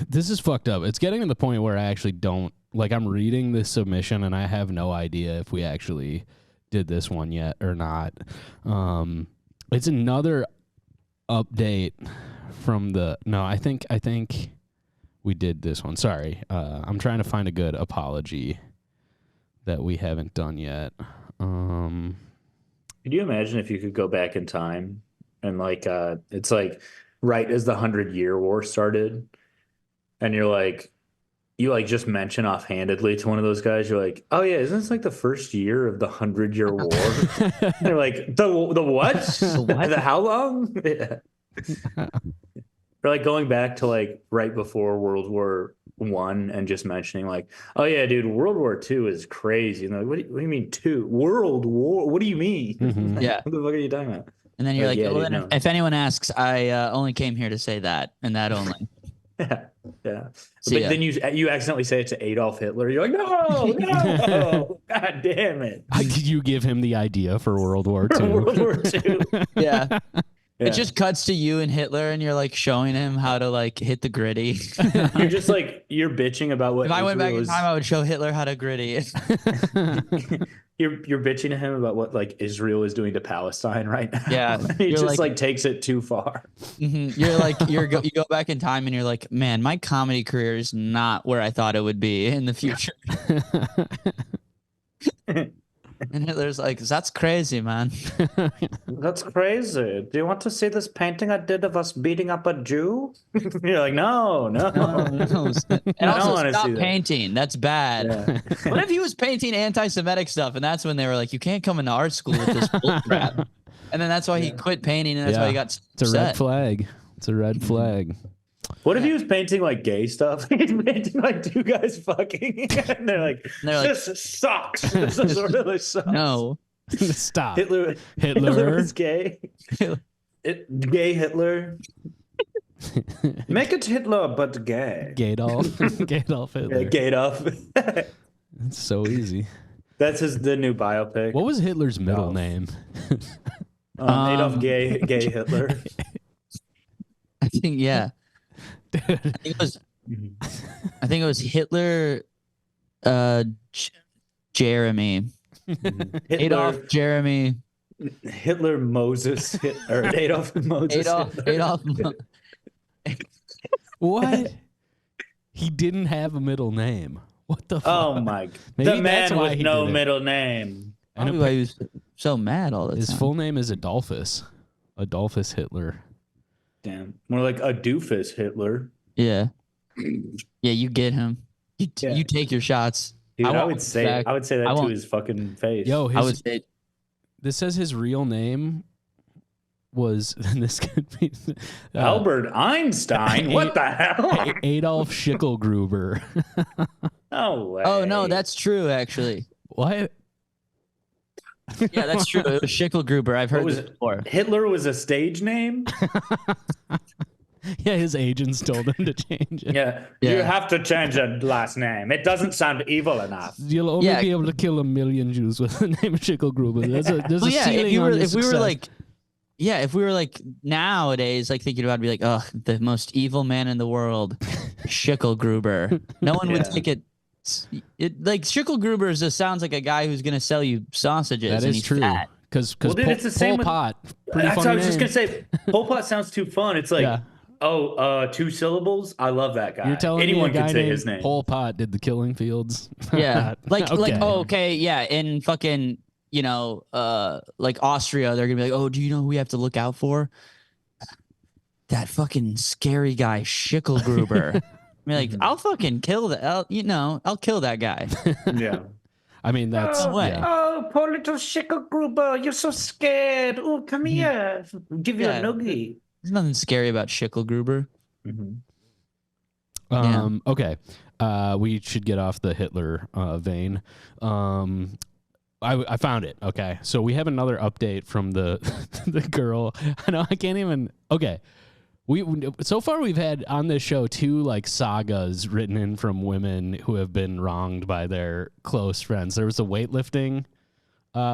this is fucked up. It's getting to the point where I actually don't like I'm reading this submission and I have no idea if we actually did this one yet or not. It's another update from the I think we did this one. Sorry. I'm trying to find a good apology that we haven't done yet. Could you imagine if you could go back in time and like it's like right as the 100-Year War started, and you like just mention offhandedly to one of those guys, you're like, oh yeah, isn't this like the first year of the 100-Year War? And they're like, the what? The what? The how long? Yeah. Or like going back to like right before World War One and just mentioning like, oh yeah, dude, World War II is crazy. And they're like, what do you mean two? World War? What do you mean? Mhm. Like, Yeah. What the fuck are you talking about? And then you're like, Yeah, well, dude, then no. if anyone asks, I only came here to say that and that only. Yeah, yeah. So, But yeah. then you accidentally say it to Adolf Hitler. You're like, no, God damn it. Did you give him the idea for World War II? World War II. Yeah. Yeah. It just cuts to you and Hitler and you're like showing him how to like hit the gritty. You're just like you're bitching about what If I went back Israel in time, I would show Hitler how to gritty. you're bitching to him about what like Israel is doing to Palestine right now. Yeah, He you're just like- like takes it too far. Mhm. You're like you go back in time and you're like, man, my comedy career is not where I thought it would be in the future. And Hitler's like, that's crazy, man. That's crazy. Do you want to see this painting I did of us beating up a Jew? You're like, no. No. And I don't also wanna stop see that. painting. That's bad. Yeah. What if he was painting anti-Semitic stuff, and that's when they were like, you can't come into art school with this bull crap. And then that's why he quit painting, and that's why he got It's a red upset. flag. It's a red flag. What if he was painting like gay stuff? He's painting like two guys fucking, and they're like, They're this sucks. This is really sucks. No. Stop. Hitler is gay. Gay Hitler. Make it Hitler, but gay. Gadolf. Gadolf Hitler. Yeah, Gadolf. It's so easy. That's the new biopic. What was Hitler's middle Adolf. name? Adolf Gay Hitler. I think yeah. I think it was Hitler, Jeremy, Adolf, Jeremy, Hitler Moses or Adolf Moses. Adolf. What? He didn't have a middle name. What the fuck? Oh my! Maybe The that's man why with he no did it. middle name. And Probably why he was so mad all the his time. full name is Adolphus. Adolphus Hitler. Damn, more like a doofus Hitler. Yeah, yeah, you get him. Yeah. You take your shots. Dude, I won't would say back. that I to won't- his fucking face. Yo, I would say this says his real name was, and this could be Albert Einstein. What the hell? Adolf Schicklgruber. No way. Oh no, that's true actually. What? Yeah, that's true. It was Schickelgruber. I've heard was this before. Hitler was a stage name? Yeah, his agents told him to change it. Yeah. Yeah. You have to change a last name. It doesn't sound evil enough. You'll only Yeah. be able to kill 1,000,000 Jews with the name Schickelgruber. There's Well, a yeah, ceiling on your if we were success. like, yeah, if we were like nowadays, like thinking about it, be like, oh, the most evil man in the world, Schickelgruber. No one would Yeah. take it. It like Schickelgruber just sounds like a guy who's gonna sell you sausages. That and is he's true. fat. Because Well, dude, it's the same Pol with- Pot, pretty That's funny what I was just name. gonna say. Pol Pot sounds too fun. It's like, Yeah. 2 syllables. I love that guy. You're telling Anyone me a guy can say named his name. Pol Pot did the killing fields? Yeah, like Okay. okay, yeah, in fucking like Austria, they're gonna be like, oh, do you know who we have to look out for? That fucking scary guy Schickelgruber. I mean, like, I'll fucking kill that. I'll kill that guy. Yeah. I mean, that's way. yeah. Oh, poor little Schickelgruber, you're so scared. Oh, come here. Give you Yeah. a noogie. There's nothing scary about Schickelgruber. Yeah. Okay. We should get off the Hitler vein. I found it. Okay. So we have another update from the the girl. I know I can't even. Okay. So far we've had on this show 2 like sagas written in from women who have been wronged by their close friends. There was the weightlifting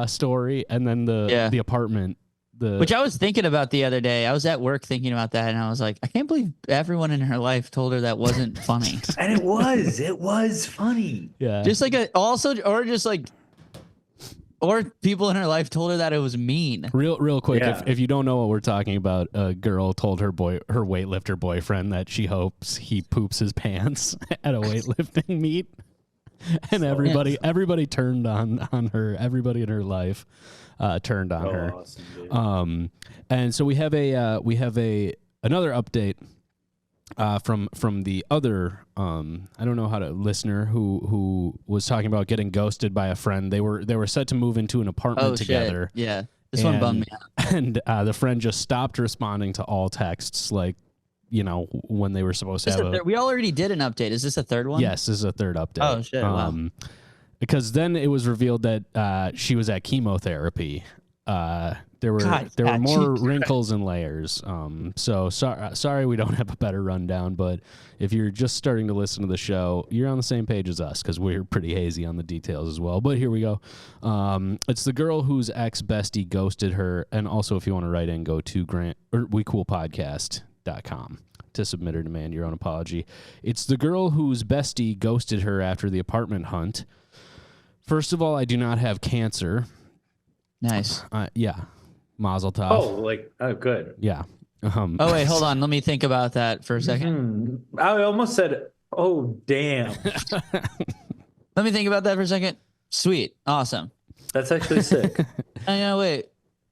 story, and then the apartment. Which I was thinking about the other day. I was at work thinking about that, and I was like, I can't believe everyone in her life told her that wasn't funny. And it was funny. Yeah. Just like or people in her life told her that it was mean. Real quick, Yeah. if you don't know what we're talking about, a girl told her weightlifter boyfriend that she hopes he poops his pants at a weightlifting meet, and everybody turned on her. Everybody in her life turned on her. Awesome, dude. And so we have another update from the other I don't know how to listener who was talking about getting ghosted by a friend. They were set to move into an apartment together. Shit. Yeah. This one bummed me out. And the friend just stopped responding to all texts, like, when they were supposed to have We already did an update. Is this a third one? Yes, this is a third update. Oh, shit, wow. Because then it was revealed that she was at chemotherapy. There were more wrinkles and layers. So sorry we don't have a better rundown, but if you're just starting to listen to the show, you're on the same page as us because we're pretty hazy on the details as well. But here we go. It's the girl whose ex-bestie ghosted her, and also if you want to write in, go to wecoolpodcast.com to submit or demand your own apology. It's the girl whose bestie ghosted her after the apartment hunt. First of all, I do not have cancer. Nice. Yeah. Mazel tov. Good. Yeah. Oh, wait, hold on. Let me think about that for a second. I almost said, oh, damn. Let me think about that for a second. Sweet. Awesome. That's actually sick. I know, wait.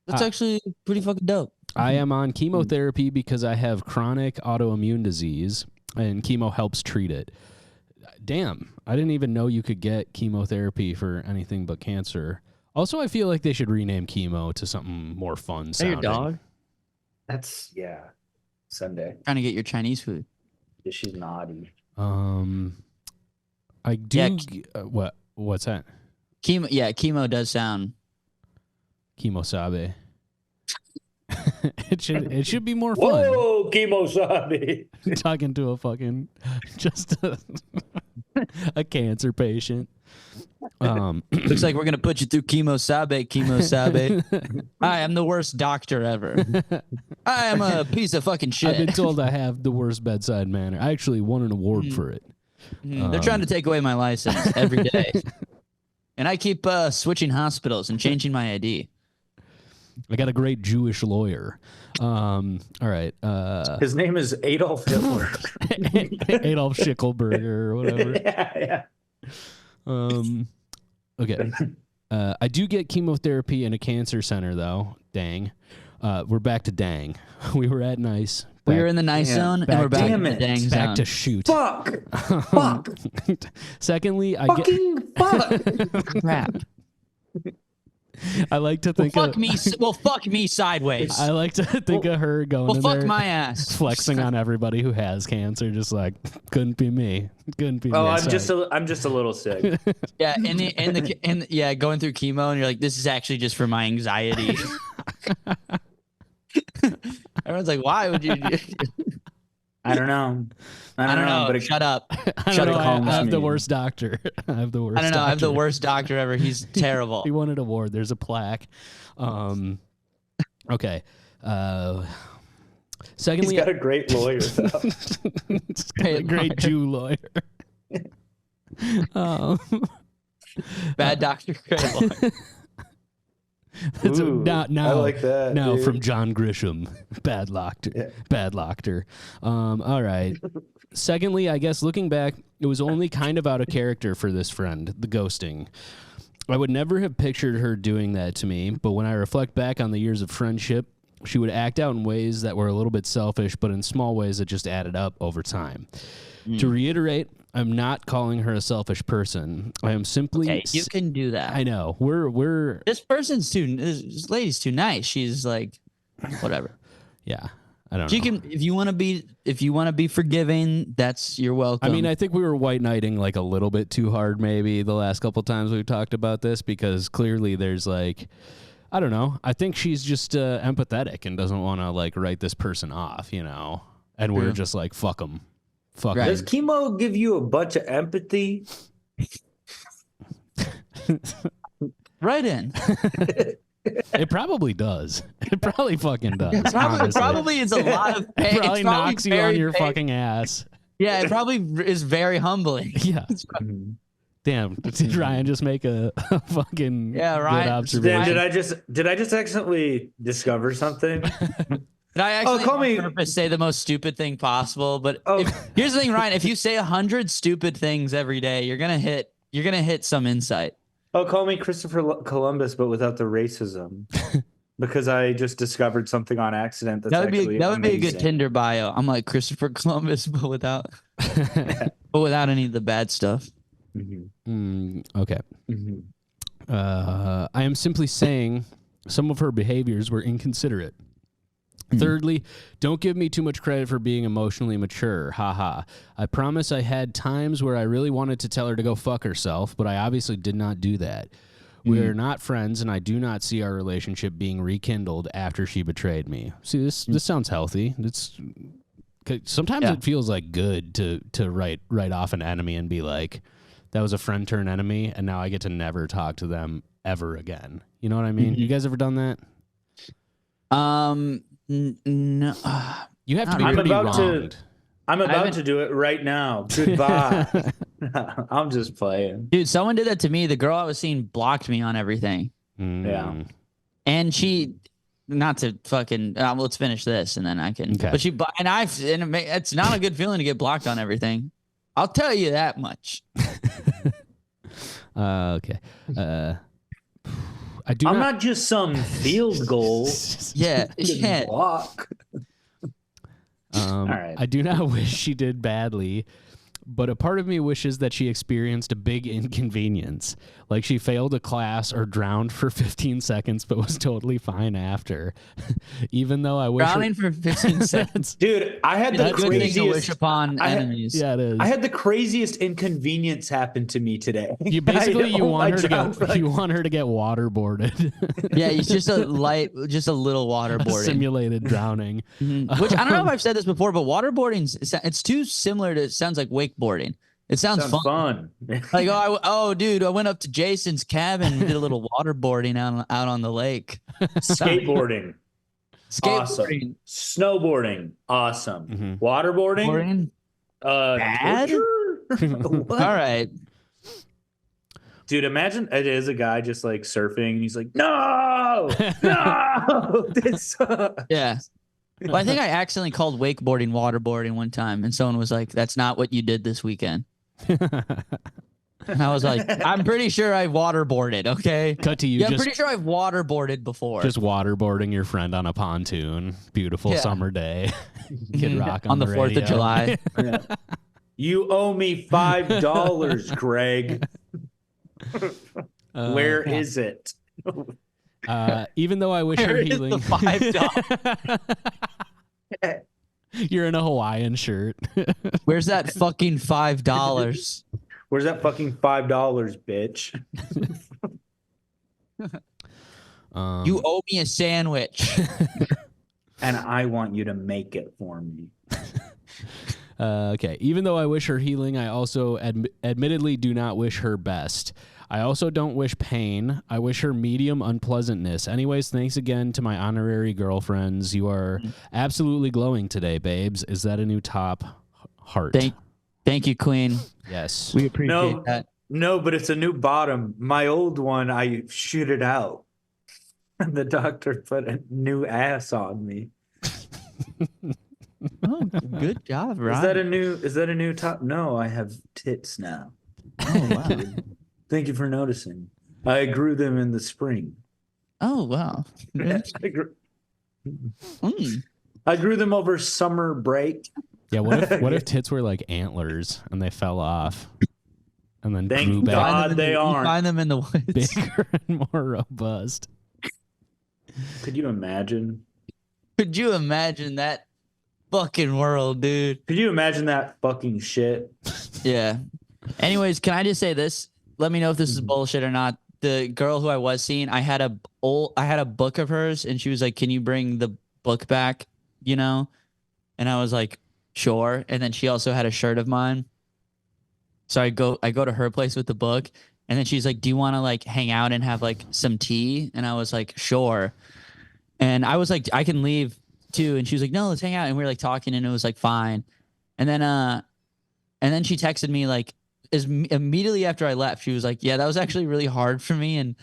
That's actually pretty fucking dope. I am on chemotherapy because I have chronic autoimmune disease, and chemo helps treat it. Damn. I didn't even know you could get chemotherapy for anything but cancer. Also, I feel like they should rename chemo to something more fun Is that your sounding. dog? That's, Sunday. Trying to get your Chinese food. Yeah, she's naughty. I do. Yeah, what's that? Chemo does sound. Kemosabe. It should be more fun. Whoa, Kemosabe. Talking to a fucking a cancer patient. Looks like we're gonna put you through Kemosabe. I am the worst doctor ever. I am a piece of fucking shit. I've been told I have the worst bedside manner. I actually won an award for it. They're trying to take away my license every day, and I keep switching hospitals and changing my ID. I got a great Jewish lawyer. All right. His name is Adolf Hitler. Adolf Schickelberger or whatever. Yeah. Okay. I do get chemotherapy in a cancer center, though. Dang. We're back to dang. We were at nice. We were in the nice zone, and we're back in the dang zone. Back to shoot. Fuck. Secondly, Fucking fuck. Crap. I like to think fuck me sideways. I like to think of her going in fuck there, my ass. flexing on everybody who has cancer, just like couldn't be me. Couldn't be me. I'm Sorry. just a little sick. Yeah, yeah, going through chemo and you're like, this is actually just for my anxiety. Everyone's like, why would you do I don't know. I don't know. But Shut up. I Shut don't know, up. I have the worst doctor. I have the worst I don't know. I have the doctor. worst doctor ever. He's terrible. He won an award. There's a plaque. Okay. Secondly, He's got a great lawyer, though. a great Jew lawyer. Bad doctor, great lawyer. Ooh, now, I like that. Now dude. from John Grisham, bad doctor, bad doctor. All right. Secondly, I guess looking back, it was only kind of out of character for this friend, the ghosting. I would never have pictured her doing that to me, but when I reflect back on the years of friendship, she would act out in ways that were a little bit selfish, but in small ways that just added up over time. To reiterate, I'm not calling her a selfish person. I am simply. Okay, you can do that. I know. We're. This this lady's too nice. She's like, whatever. Yeah. I don't She know. can, if you want to be forgiving, you're welcome. I mean, I think we were white knighting like a little bit too hard maybe the last couple times we've talked about this, because clearly there's like, I don't know. I think she's just empathetic and doesn't want to like write this person off, you know? And we're just like, fuck them. Fuck 'em. Does chemo give you a bunch of empathy? right in. It probably does. It probably fucking does. honestly. Probably it's a lot of pain. It probably knocks you on your painful. fucking ass. Yeah, it probably is very humbling. Yeah. Damn, did Ryan just make a fucking Yeah, Ryan- good observation? Dan, did I just accidentally discover something? Did I actually call on me- purpose say the most stupid thing possible? But Oh. here's the thing, Ryan. If you say 100 stupid things every day, you're gonna hit some insight. Oh, call me Christopher Columbus, but without the racism, because I just discovered something on accident. That's That would be actually a good amazing. Tinder bio. I'm like Christopher Columbus, but without any of the bad stuff. Okay. I am simply saying some of her behaviors were inconsiderate. Thirdly, don't give me too much credit for being emotionally mature. Haha. I promise I had times where I really wanted to tell her to go fuck herself, but I obviously did not do that. We are not friends, and I do not see our relationship being rekindled after she betrayed me. See, this sounds healthy. Sometimes it feels like good to write off an enemy and be like, that was a friend turned enemy, and now I get to never talk to them ever again. You know what I mean? You guys ever done that? No. You have to be I'm pretty about to- wronged. I'm about to do it right now. Goodbye. I'm just playing. Dude, someone did that to me. The girl I was seeing blocked me on everything. Yeah. And she, not to fucking, let's finish this and then I can. Okay. But it's not a good feeling to get blocked on everything. I'll tell you that much. Okay. I do I'm not just some field goal. Yeah. Yeah. Block. All right. I do not wish she did badly, but a part of me wishes that she experienced a big inconvenience, like she failed a class or drowned for 15 seconds but was totally fine after. Even though I wish Drowning for 15 seconds. Dude, I had the That's a good thing to wish craziest. upon enemies. Yeah, it is. I had the craziest inconvenience happen to me today. You basically I want her to drowned for like- you want her to get waterboarded. Yeah, it's just a little waterboarding. Simulated drowning. Which I don't know if I've said this before, but waterboarding, it's too similar to, it sounds like wakeboarding. It sounds fun. Like, dude, I went up to Jason's cabin and did a little waterboarding out on the lake. Skateboarding. Skateboarding. Awesome. Snowboarding. Awesome. Waterboarding. Bad? Torture? All right. Dude, imagine it is a guy just like surfing and he's like, no, this sucks. Yeah. Well, I think I accidentally called wakeboarding waterboarding one time, and someone was like, "That's not what you did this weekend." And I was like, "I'm pretty sure I waterboarded." Okay. Cut to you. Yeah, I'm just pretty sure I've waterboarded before. Just waterboarding your friend on a pontoon. Beautiful summer day. Kid Rock on the 4th radio. of July. You owe me $5, Greg. Where is it? Even though I wish her Where is healing. the $5? You're in a Hawaiian shirt. Where's that fucking $5? Where's that fucking $5, bitch? You owe me a sandwich. And I want you to make it for me. Okay. Even though I wish her healing, I also admittedly do not wish her best. I also don't wish pain. I wish her medium unpleasantness. Anyways, thanks again to my honorary girlfriends. You are absolutely glowing today, babes. Is that a new top heart? Thank you, Queen. Yes. We appreciate that. No, but it's a new bottom. My old one, I shoot it out. And the doctor put a new ass on me. Oh, good job, Ryan. Is that a new top? No, I have tits now. Oh, wow. Thank you for noticing. I grew them in the spring. Oh, wow. Really? I grew them over summer break. Yeah, what if tits were like antlers and they fell off and then grew Thank back God they You aren't. find them in the woods. bigger and more robust? Could you imagine? Could you imagine that fucking world, dude? Could you imagine that fucking shit? Yeah. Anyways, can I just say this? Let me know if this is bullshit or not. The girl who I was seeing, I had a book of hers, and she was like, "Can you bring the book back?" You know, and I was like, "Sure." And then she also had a shirt of mine, so I go to her place with the book, and then she's like, "Do you want to like hang out and have like some tea?" And I was like, "Sure." And I was like, "I can leave too," and she was like, "No, let's hang out." And we were like talking, and it was like fine. And then she texted me like. Immediately after I left, she was like, "Yeah, that was actually really hard for me, and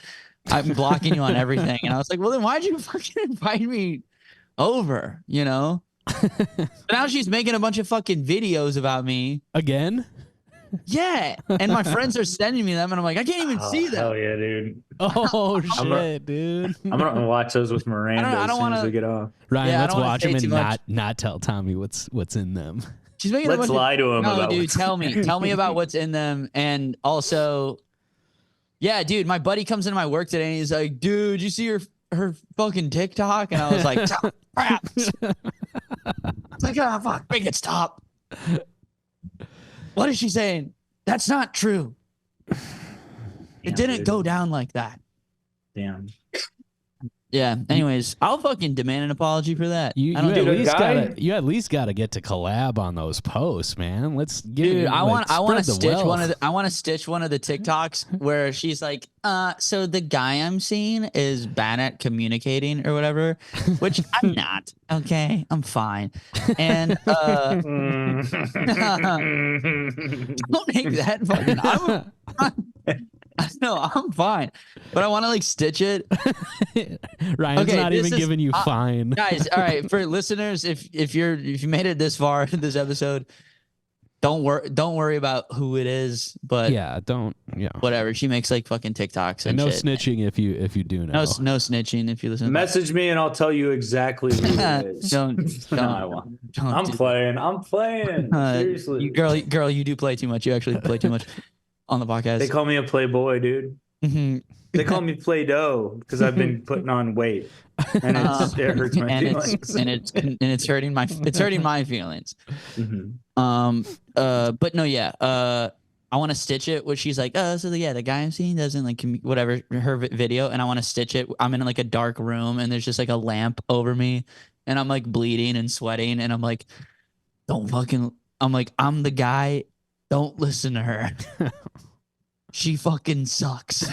I'm blocking you on everything." And I was like, "Well, then why'd you fucking invite me over?" You know. So now she's making a bunch of fucking videos about me Again? Yeah, and my friends are sending me them, and I'm like, I can't even see them. Hell yeah, dude. Oh shit, dude. I'm gonna watch those with Miranda I as don't soon as wanna- we get off. Ryan, Yeah, I let's don't wanna watch say him and too much. not tell Tommy what's in them. She's making a Let's bunch of- lie to him No, about dude, what's tell me about what's in them, and also, yeah, dude, my buddy comes into my work today, and he's like, "Dude, you see her fucking TikTok?" And I was like, "Crap!" It's like, "Oh fuck, make it stop." What is she saying? That's not true. It Damn, didn't dude. go down like that. Damn. Yeah. Anyways, I'll fucking demand an apology for that. You I don't at do it. least you at least gotta get to collab on those posts, man. Let's get Dude, I want to spread the stitch wealth. one of the TikToks where she's like, so the guy I'm seeing is bad at communicating or whatever, which I'm not. Okay, I'm fine. And don't make that fucking. No, I'm fine, but I want to like stitch it. Ryan's Okay, not this even is- giving you fine. Guys, all right, for listeners, if you made it this far in this episode, don't worry about who it is, but Yeah, don't. Yeah, whatever. She makes like fucking TikToks and and no shit. snitching if you do know. No snitching if you listen. Message me and I'll tell you exactly who it is. Don't- No, I won't. Don't I'm do that. playing. I'm playing. Seriously. girl, you do play too much. You actually play too much on the podcast. They call me a playboy, dude. Mhm. They call me Play-Doh because I've been putting on weight, and it hurts my feelings. it's hurting my feelings. Mhm. But no, yeah. I want to stitch it where she's like, oh, so yeah, the guy I'm seeing doesn't like whatever her video, and I want to stitch it. I'm in like a dark room, and there's just like a lamp over me, and I'm like bleeding and sweating, and I'm like, I'm the guy. Don't listen to her. She fucking sucks.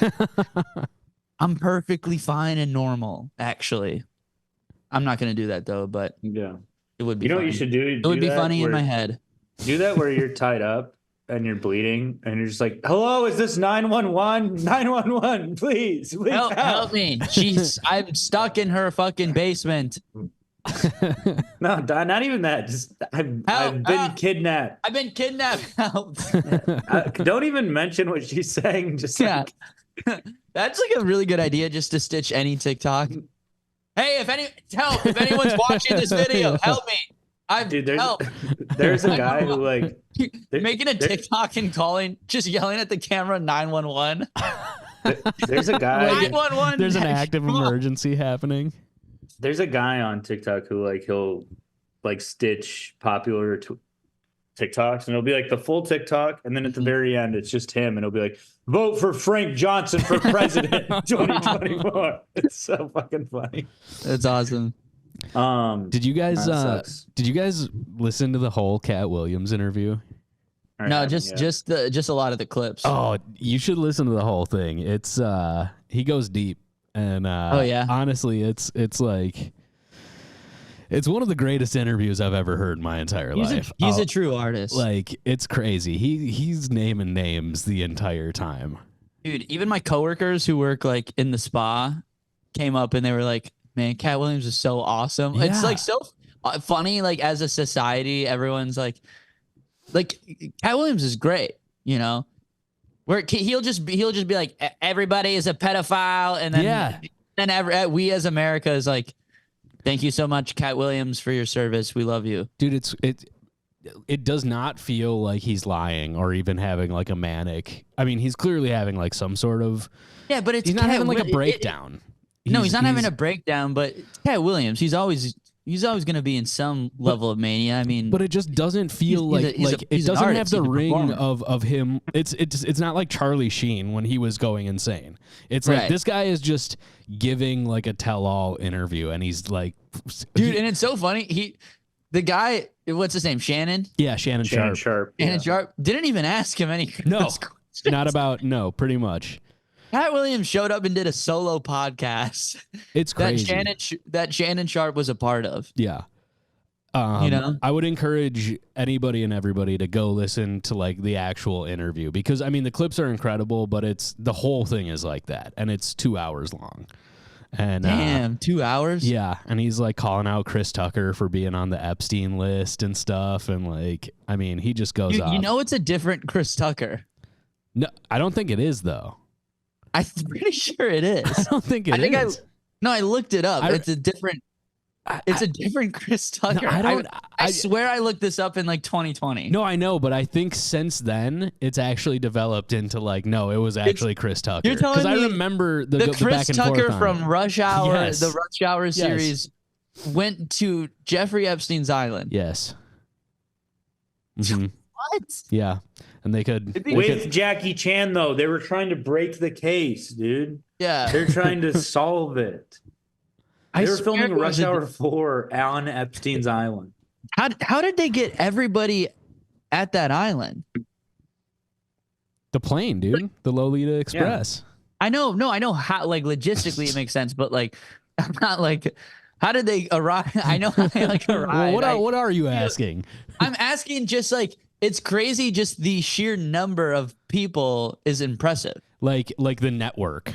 I'm perfectly fine and normal, actually. I'm not gonna do that though, but Yeah. it would be. You know what funny. you should do? It would be funny in my head. Do that where you're tied up and you're bleeding, and you're just like, "Hello, is this 911? 911, please, Help me. I'm stuck in her fucking basement. No, not even that. Just I've been kidnapped. I've been kidnapped. Help. Don't even mention what she's saying. Just Yeah. like, That's like a really good idea just to stitch any TikTok. Hey, if anyone's watching this video, help me. dude, help. there's a guy who like Making a TikTok and calling, just yelling at the camera 911. There's a guy. 911. There's an active emergency happening. There's a guy on TikTok who he'll stitch popular TikToks, and it'll be like the full TikTok, and then at the very end it's just him, and it'll be like, vote for Frank Johnson for president 2024. It's so fucking funny. That's awesome. Did you guys listen to the whole Cat Williams interview? No, just a lot of the clips. Oh, you should listen to the whole thing. It's he goes deep, and honestly, it's like it's one of the greatest interviews I've ever heard in my entire life. He's a true artist. Like, it's crazy. He's naming names the entire time. Dude, even my coworkers who work like in the spa came up and they were like, "Man, Cat Williams is so awesome." Yeah. It's like so funny. Like as a society, everyone's like Cat Williams is great, you know. Where he'll just be like, everybody is a pedophile, and then we as America is like, thank you so much, Cat Williams, for your service. We love you, dude. It does not feel like he's lying or even having like a manic. I mean, he's clearly having like some sort of but he's not having like a breakdown. He's not having a breakdown, but Cat Williams, he's always going to be in some level of mania. I mean, but it just doesn't feel it doesn't have the ring of him. It's not like Charlie Sheen when he was going insane. It's like this guy is just giving like a tell-all interview, and he's like, dude, and it's so funny. The guy, what's his name? Shannon? Yeah, Shannon Sharp. Shannon Sharp didn't even ask him any questions. Pretty much. Cat Williams showed up and did a solo podcast. It's crazy. That Shannon Sharp was a part of. Yeah. You know? I would encourage anybody and everybody to go listen to like the actual interview, because I mean the clips are incredible, but the whole thing is like that, and it's 2 hours long. And damn, 2 hours? Yeah, and he's like calling out Chris Tucker for being on the Epstein list and stuff, and like, I mean, he just goes off. You know, it's a different Chris Tucker. No, I don't think it is though. I'm pretty sure it is. I don't think it is. I looked it up. It's a different Chris Tucker. No, I swear I looked this up in like 2020. No, I know, but I think since then it's actually developed into like, no, it was actually Chris Tucker. You're telling me I remember the Chris back and Tucker forth from Rush Hour, yes. the Rush Hour series, went to Jeffrey Epstein's island. Yes. Mm-hmm. What? Yeah. And they could with Jackie Chan though, they were trying to break the case, dude. Yeah, they're trying to solve it. They were filming Rush Hour 4 on Epstein's island. How did they get everybody at that island? The plane, dude. The Lolita Express. Yeah. I know how, like, logistically it makes sense, but like, I'm not like, how did they arrive? I know how they like arrived. Well, what are you asking? I'm asking just like, it's crazy. Just the sheer number of people is impressive. Like the network.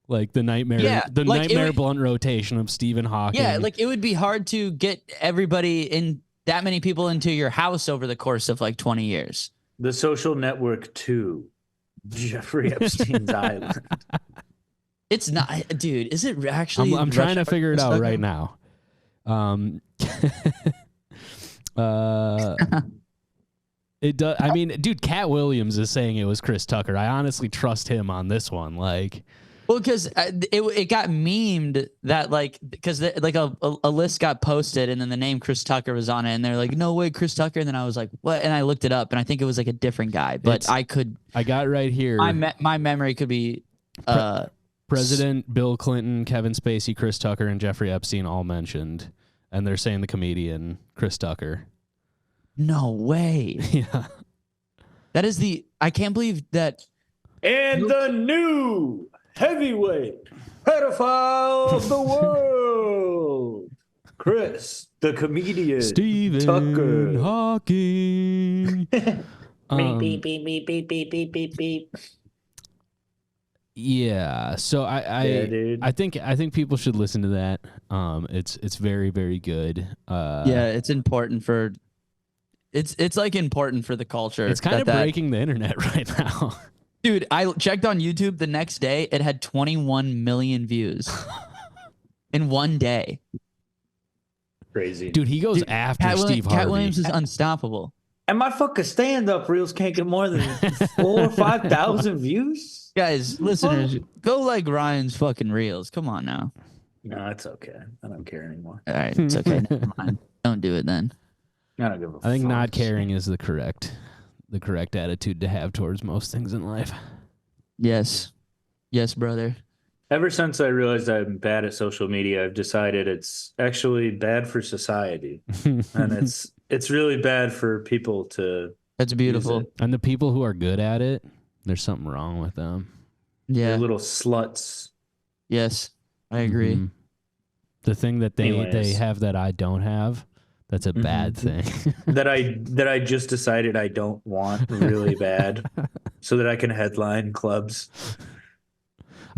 Like the nightmare, blunt rotation of Stephen Hawking. Yeah, like it would be hard to get that many people into your house over the course of like 20 years. The Social Network 2, Jeffrey Epstein's island. It's not, dude. Is it actually? I'm trying to figure it out right now. It does. I mean, dude, Cat Williams is saying it was Chris Tucker. I honestly trust him on this one. Like, well, because it got memed that like because like a list got posted and then the name Chris Tucker was on it and they're like, no way, Chris Tucker. And then I was like, what? And I looked it up and I think it was like a different guy, but I got right here. My memory could be. President Bill Clinton, Kevin Spacey, Chris Tucker, and Jeffrey Epstein all mentioned, and they're saying the comedian Chris Tucker. No way. Yeah. That is I can't believe that. And the new heavyweight pedophile of the world, Chris, the comedian, Stephen Tucker. Hawking. Beep, beep, beep, beep, beep, beep, beep, beep. Yeah, so I think people should listen to that. It's very, very good. It's important for it's like important for the culture. It's kind of breaking the internet right now. Dude, I checked on YouTube the next day. It had 21 million views in one day. Crazy. Dude, he goes after Steve Harvey. Cat Williams is unstoppable. And my fucking stand-up reels can't get more than 4,000 or 5,000 views. Guys, listeners, go like Ryan's fucking reels. Come on now. No, it's okay. I don't care anymore. All right, it's okay. Never mind. Don't do it then. I don't give a I think fuck. not caring is the correct attitude to have towards most things in life. Yes. Yes, brother. Ever since I realized I'm bad at social media, I've decided it's actually bad for society, and it's really bad for people to. That's beautiful. And the people who are good at it, there's something wrong with them. Yeah. They're little sluts. Yes, I agree. Mhm. The thing that they Anyways. have that I don't have, that's a bad thing. that I just decided I don't want really bad, so that I can headline clubs.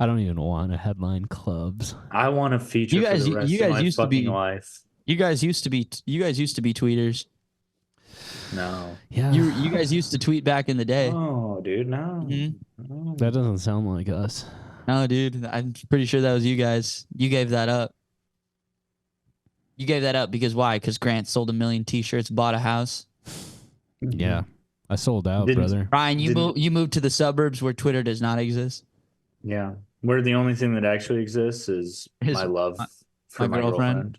I don't even want to headline clubs. I want to feature You guys- for the rest you of guys my used to fucking be- life. You guys used to be tweeters. No. Yeah, You guys used to tweet back in the day. Oh, dude, no. Mhm. No. that doesn't sound like us. No, dude, I'm pretty sure that was you guys. You gave that up. You gave that up because why? Because Grant sold 1 million T-shirts, bought a house. Yeah, I sold out, Didn't- brother. Ryan, you Didn't- moved to the suburbs where Twitter does not exist. Yeah. Where the only thing that actually exists is His- my love for my my girlfriend. girlfriend.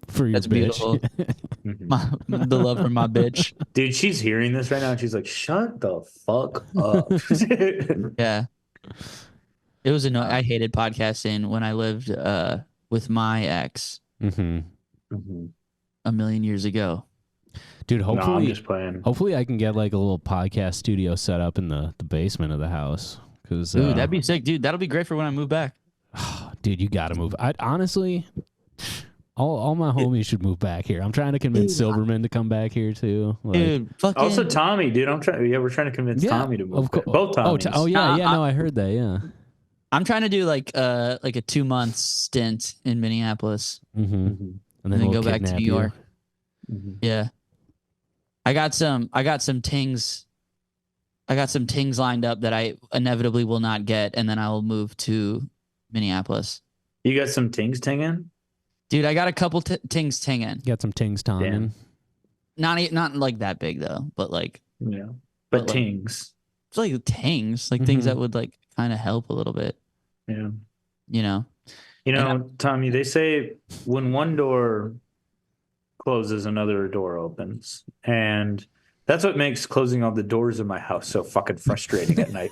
For your That's bitch. beautiful. Mhm. The love for my bitch. Dude, she's hearing this right now and she's like, shut the fuck up. Yeah. It was annoying. I hated podcasting when I lived with my ex Mhm. Mhm. 1 million years ago. Dude, No, I'm hopefully, just playing. hopefully I can get like a little podcast studio set up in the basement of the house. Cause Dude, that'd be sick, dude. That'll be great for when I move back. dude, you gotta move. I honestly, all my homies should move back here. I'm trying to convince Silverman to come back here too. Like, Dude, fucking. Also, Tommy, dude, we're trying to convince Tommy to move. Both Tommies. Oh yeah, Nah, no, I heard that. Yeah. I'm trying to do like a 2-month stint in Minneapolis Mm-hmm. Mhm. And and then we'll go back to kidnap New you. York. Mhm. Yeah. I got some tings lined up that I inevitably will not get, and then I will move to Minneapolis. You got some tings tinging? Dude, I got a couple tings tinging. Got some tings tonguing. Not like that big though, but like Yeah. But But like- tings. it's like tings, like things Mhm. that would like kind of help a little bit, Yeah. you know. You And know, Tommy, they say when one door closes, another door opens. And that's what makes closing all the doors in my house so fucking frustrating at night.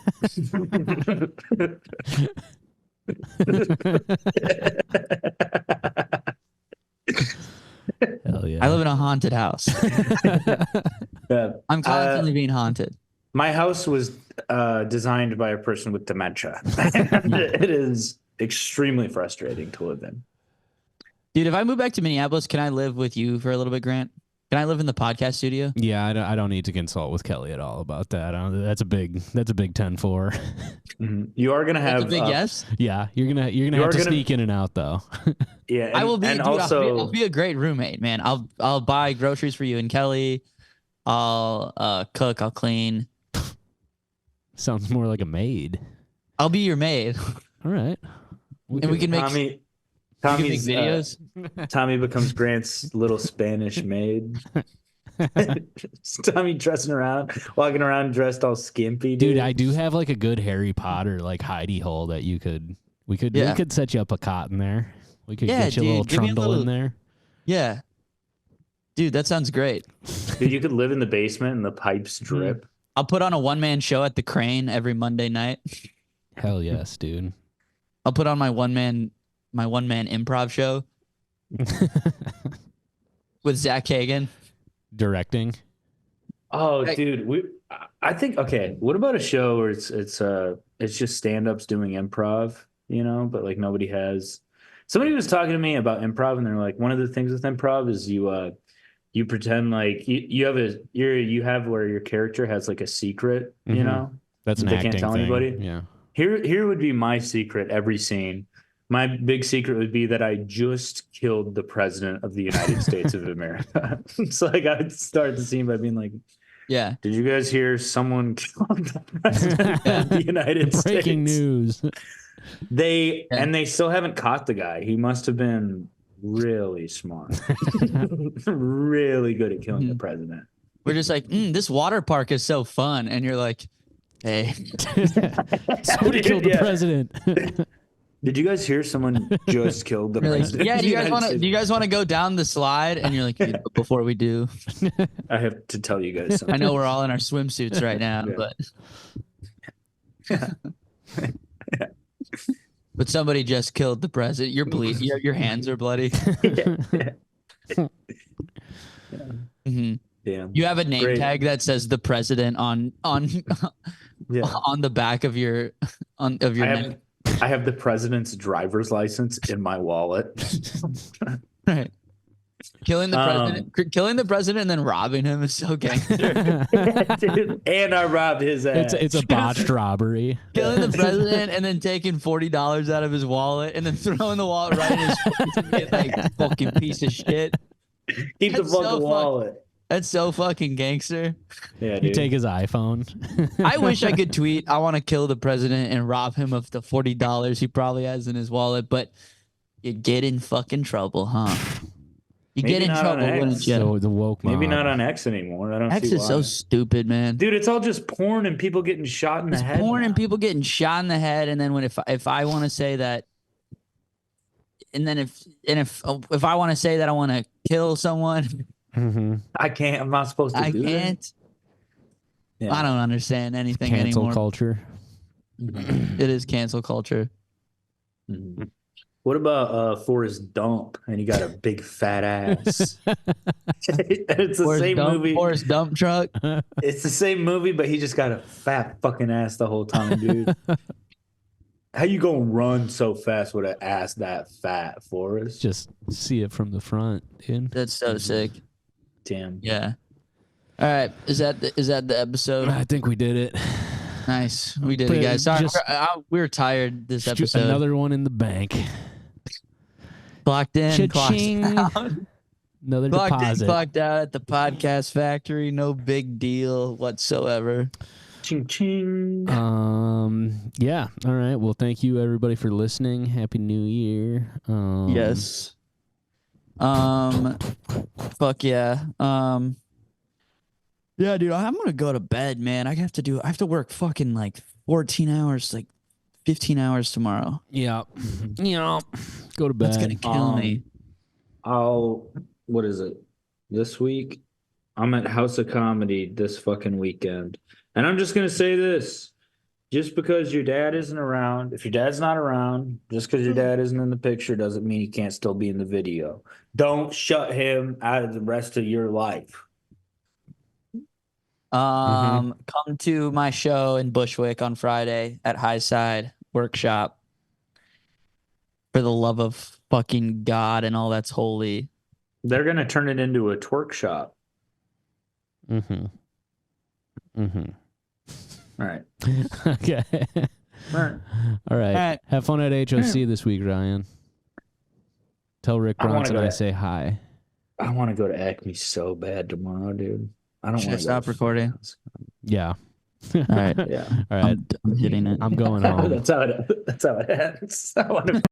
Hell yeah. I live in a haunted house. Yeah. I'm constantly being haunted. My house was designed by a person with dementia. And it is extremely frustrating to live in. Dude, if I move back to Minneapolis, can I live with you for a little bit, Grant? Can I live in the podcast studio? Yeah, I don't need to consult with Kelly at all about that. That's a big 10-4. Mhm. You are gonna have That's a big yes. Yeah, you're gonna You have are to gonna- sneak in and out though. Yeah, I will be, and dude, also I'll be a great roommate, man. I'll buy groceries for you and Kelly. I'll cook, I'll clean. Sounds more like a maid. I'll be your maid. All right. And we can make Tommy. we can make Tommy's videos. Tommy becomes Grant's little Spanish maid. Tommy dressing around, walking around dressed all skimpy, Dude, I do have like a good Harry Potter like hidey hole that we Yeah. could set you up a cot in there. We could Yeah, get you a little dude, give me a trundle little- in there. Yeah. Dude, that sounds great. Dude, you could live in the basement and the pipes drip. I'll put on a one-man show at the Crane every Monday night. Hell yes, dude. I'll put on my one-man improv show with Zach Kagan. Directing. Oh, Hey. dude, I think okay. What about a show where it's just stand-ups doing improv, but like nobody has. Somebody was talking to me about improv, and they're like, one of the things with improv is you pretend like you have where your character has like a secret, Mhm. That's an They acting can't tell thing. anybody? Yeah. Here would be my secret every scene. My big secret would be that I just killed the president of the United States of America. So like I would start the scene by being like, Yeah. did you guys hear someone killed the president of the United States? Breaking news. They still haven't caught the guy. He must have been really smart. Really good at killing the president. We're just like, this water park is so fun, and you're like, hey, Somebody killed the president. Did you guys hear someone just killed the You're like, president? yeah. of Do the you guys United want to? States? Do you guys want to go down the slide? And you're like, "Yeah, but before we do, I have to tell you guys something. I know we're all in our swimsuits right now, but somebody just killed the president. You're bleeding. Your hands are bloody. Mhm. Damn. You have a name Great. tag that says the president on Yeah. on the back of your neck. I have the president's driver's license in my wallet. Right. Killing the president and then robbing him is so gangster. Dude, and I robbed his ass. It's a botched robbery. Killing the president and then taking $40 out of his wallet and then throwing the wallet right in his face, like fucking piece of shit. Keep the That's so fucking wallet. That's so fucking gangster. Yeah, You dude. take his iPhone. I wish I could tweet, I want to kill the president and rob him of the $40 he probably has in his wallet, but you get in fucking trouble, huh? You Maybe get in not trouble, on X. wouldn't you? So the woke Maybe mob. not on X anymore. I don't X see is why. so stupid, man. Dude, it's all just porn and people getting shot in the It's head. porn now. and people getting shot in the head, and then if I want to say that, and then if I want to say that I want to kill someone, Mhm. I can't. I'm not supposed to I do can't. that. I don't understand anything Cancel anymore. culture. It is cancel culture. Mhm. What about Forrest Dump? And he got a big fat ass. It's the same movie. Forrest dump truck. It's the same movie, but he just got a fat fucking ass the whole time, dude. How you gonna run so fast with an ass that fat, Forrest? Just see it from the front, dude. That's so sick. Damn. Yeah. All right. Is that the episode? I think we did it. Nice. We did But it, guys. Sorry, just- we were tired this episode. Another one in the bank. Clocked in, clocked Cha-ching. out. Another Clocked in, deposit. clocked out at the podcast factory. No big deal whatsoever. Ching ching. Yeah. All right. Well, thank you everybody for listening. Happy New Year. Yes. Fuck yeah. Yeah, dude, I'm gonna go to bed, man. I have to work fucking like 14 hours, like 15 hours tomorrow. Yeah. Yeah. Go to bed. That's gonna kill me. What is it? This week? I'm at House of Comedy this fucking weekend. And I'm just gonna say this. Just because your dad isn't around, if your dad's not around, just because your dad isn't in the picture doesn't mean he can't still be in the video. Don't shut him out of the rest of your life. Come to my show in Bushwick on Friday at High Side Workshop. For the love of fucking God and all that's holy. They're gonna turn it into a twerk shop. Mm-hmm. Mm-hmm. All right. Okay. All right. All right. right. Have fun at HOC this week, Ryan. Tell Rick I wanna Bronson go I to- say hi. I want to go to Acme so bad tomorrow, dude. I don't Should I want to stop recording? Yeah. All right. Yeah. All right. I'm hitting it. I'm going home. That's how it ends. I want to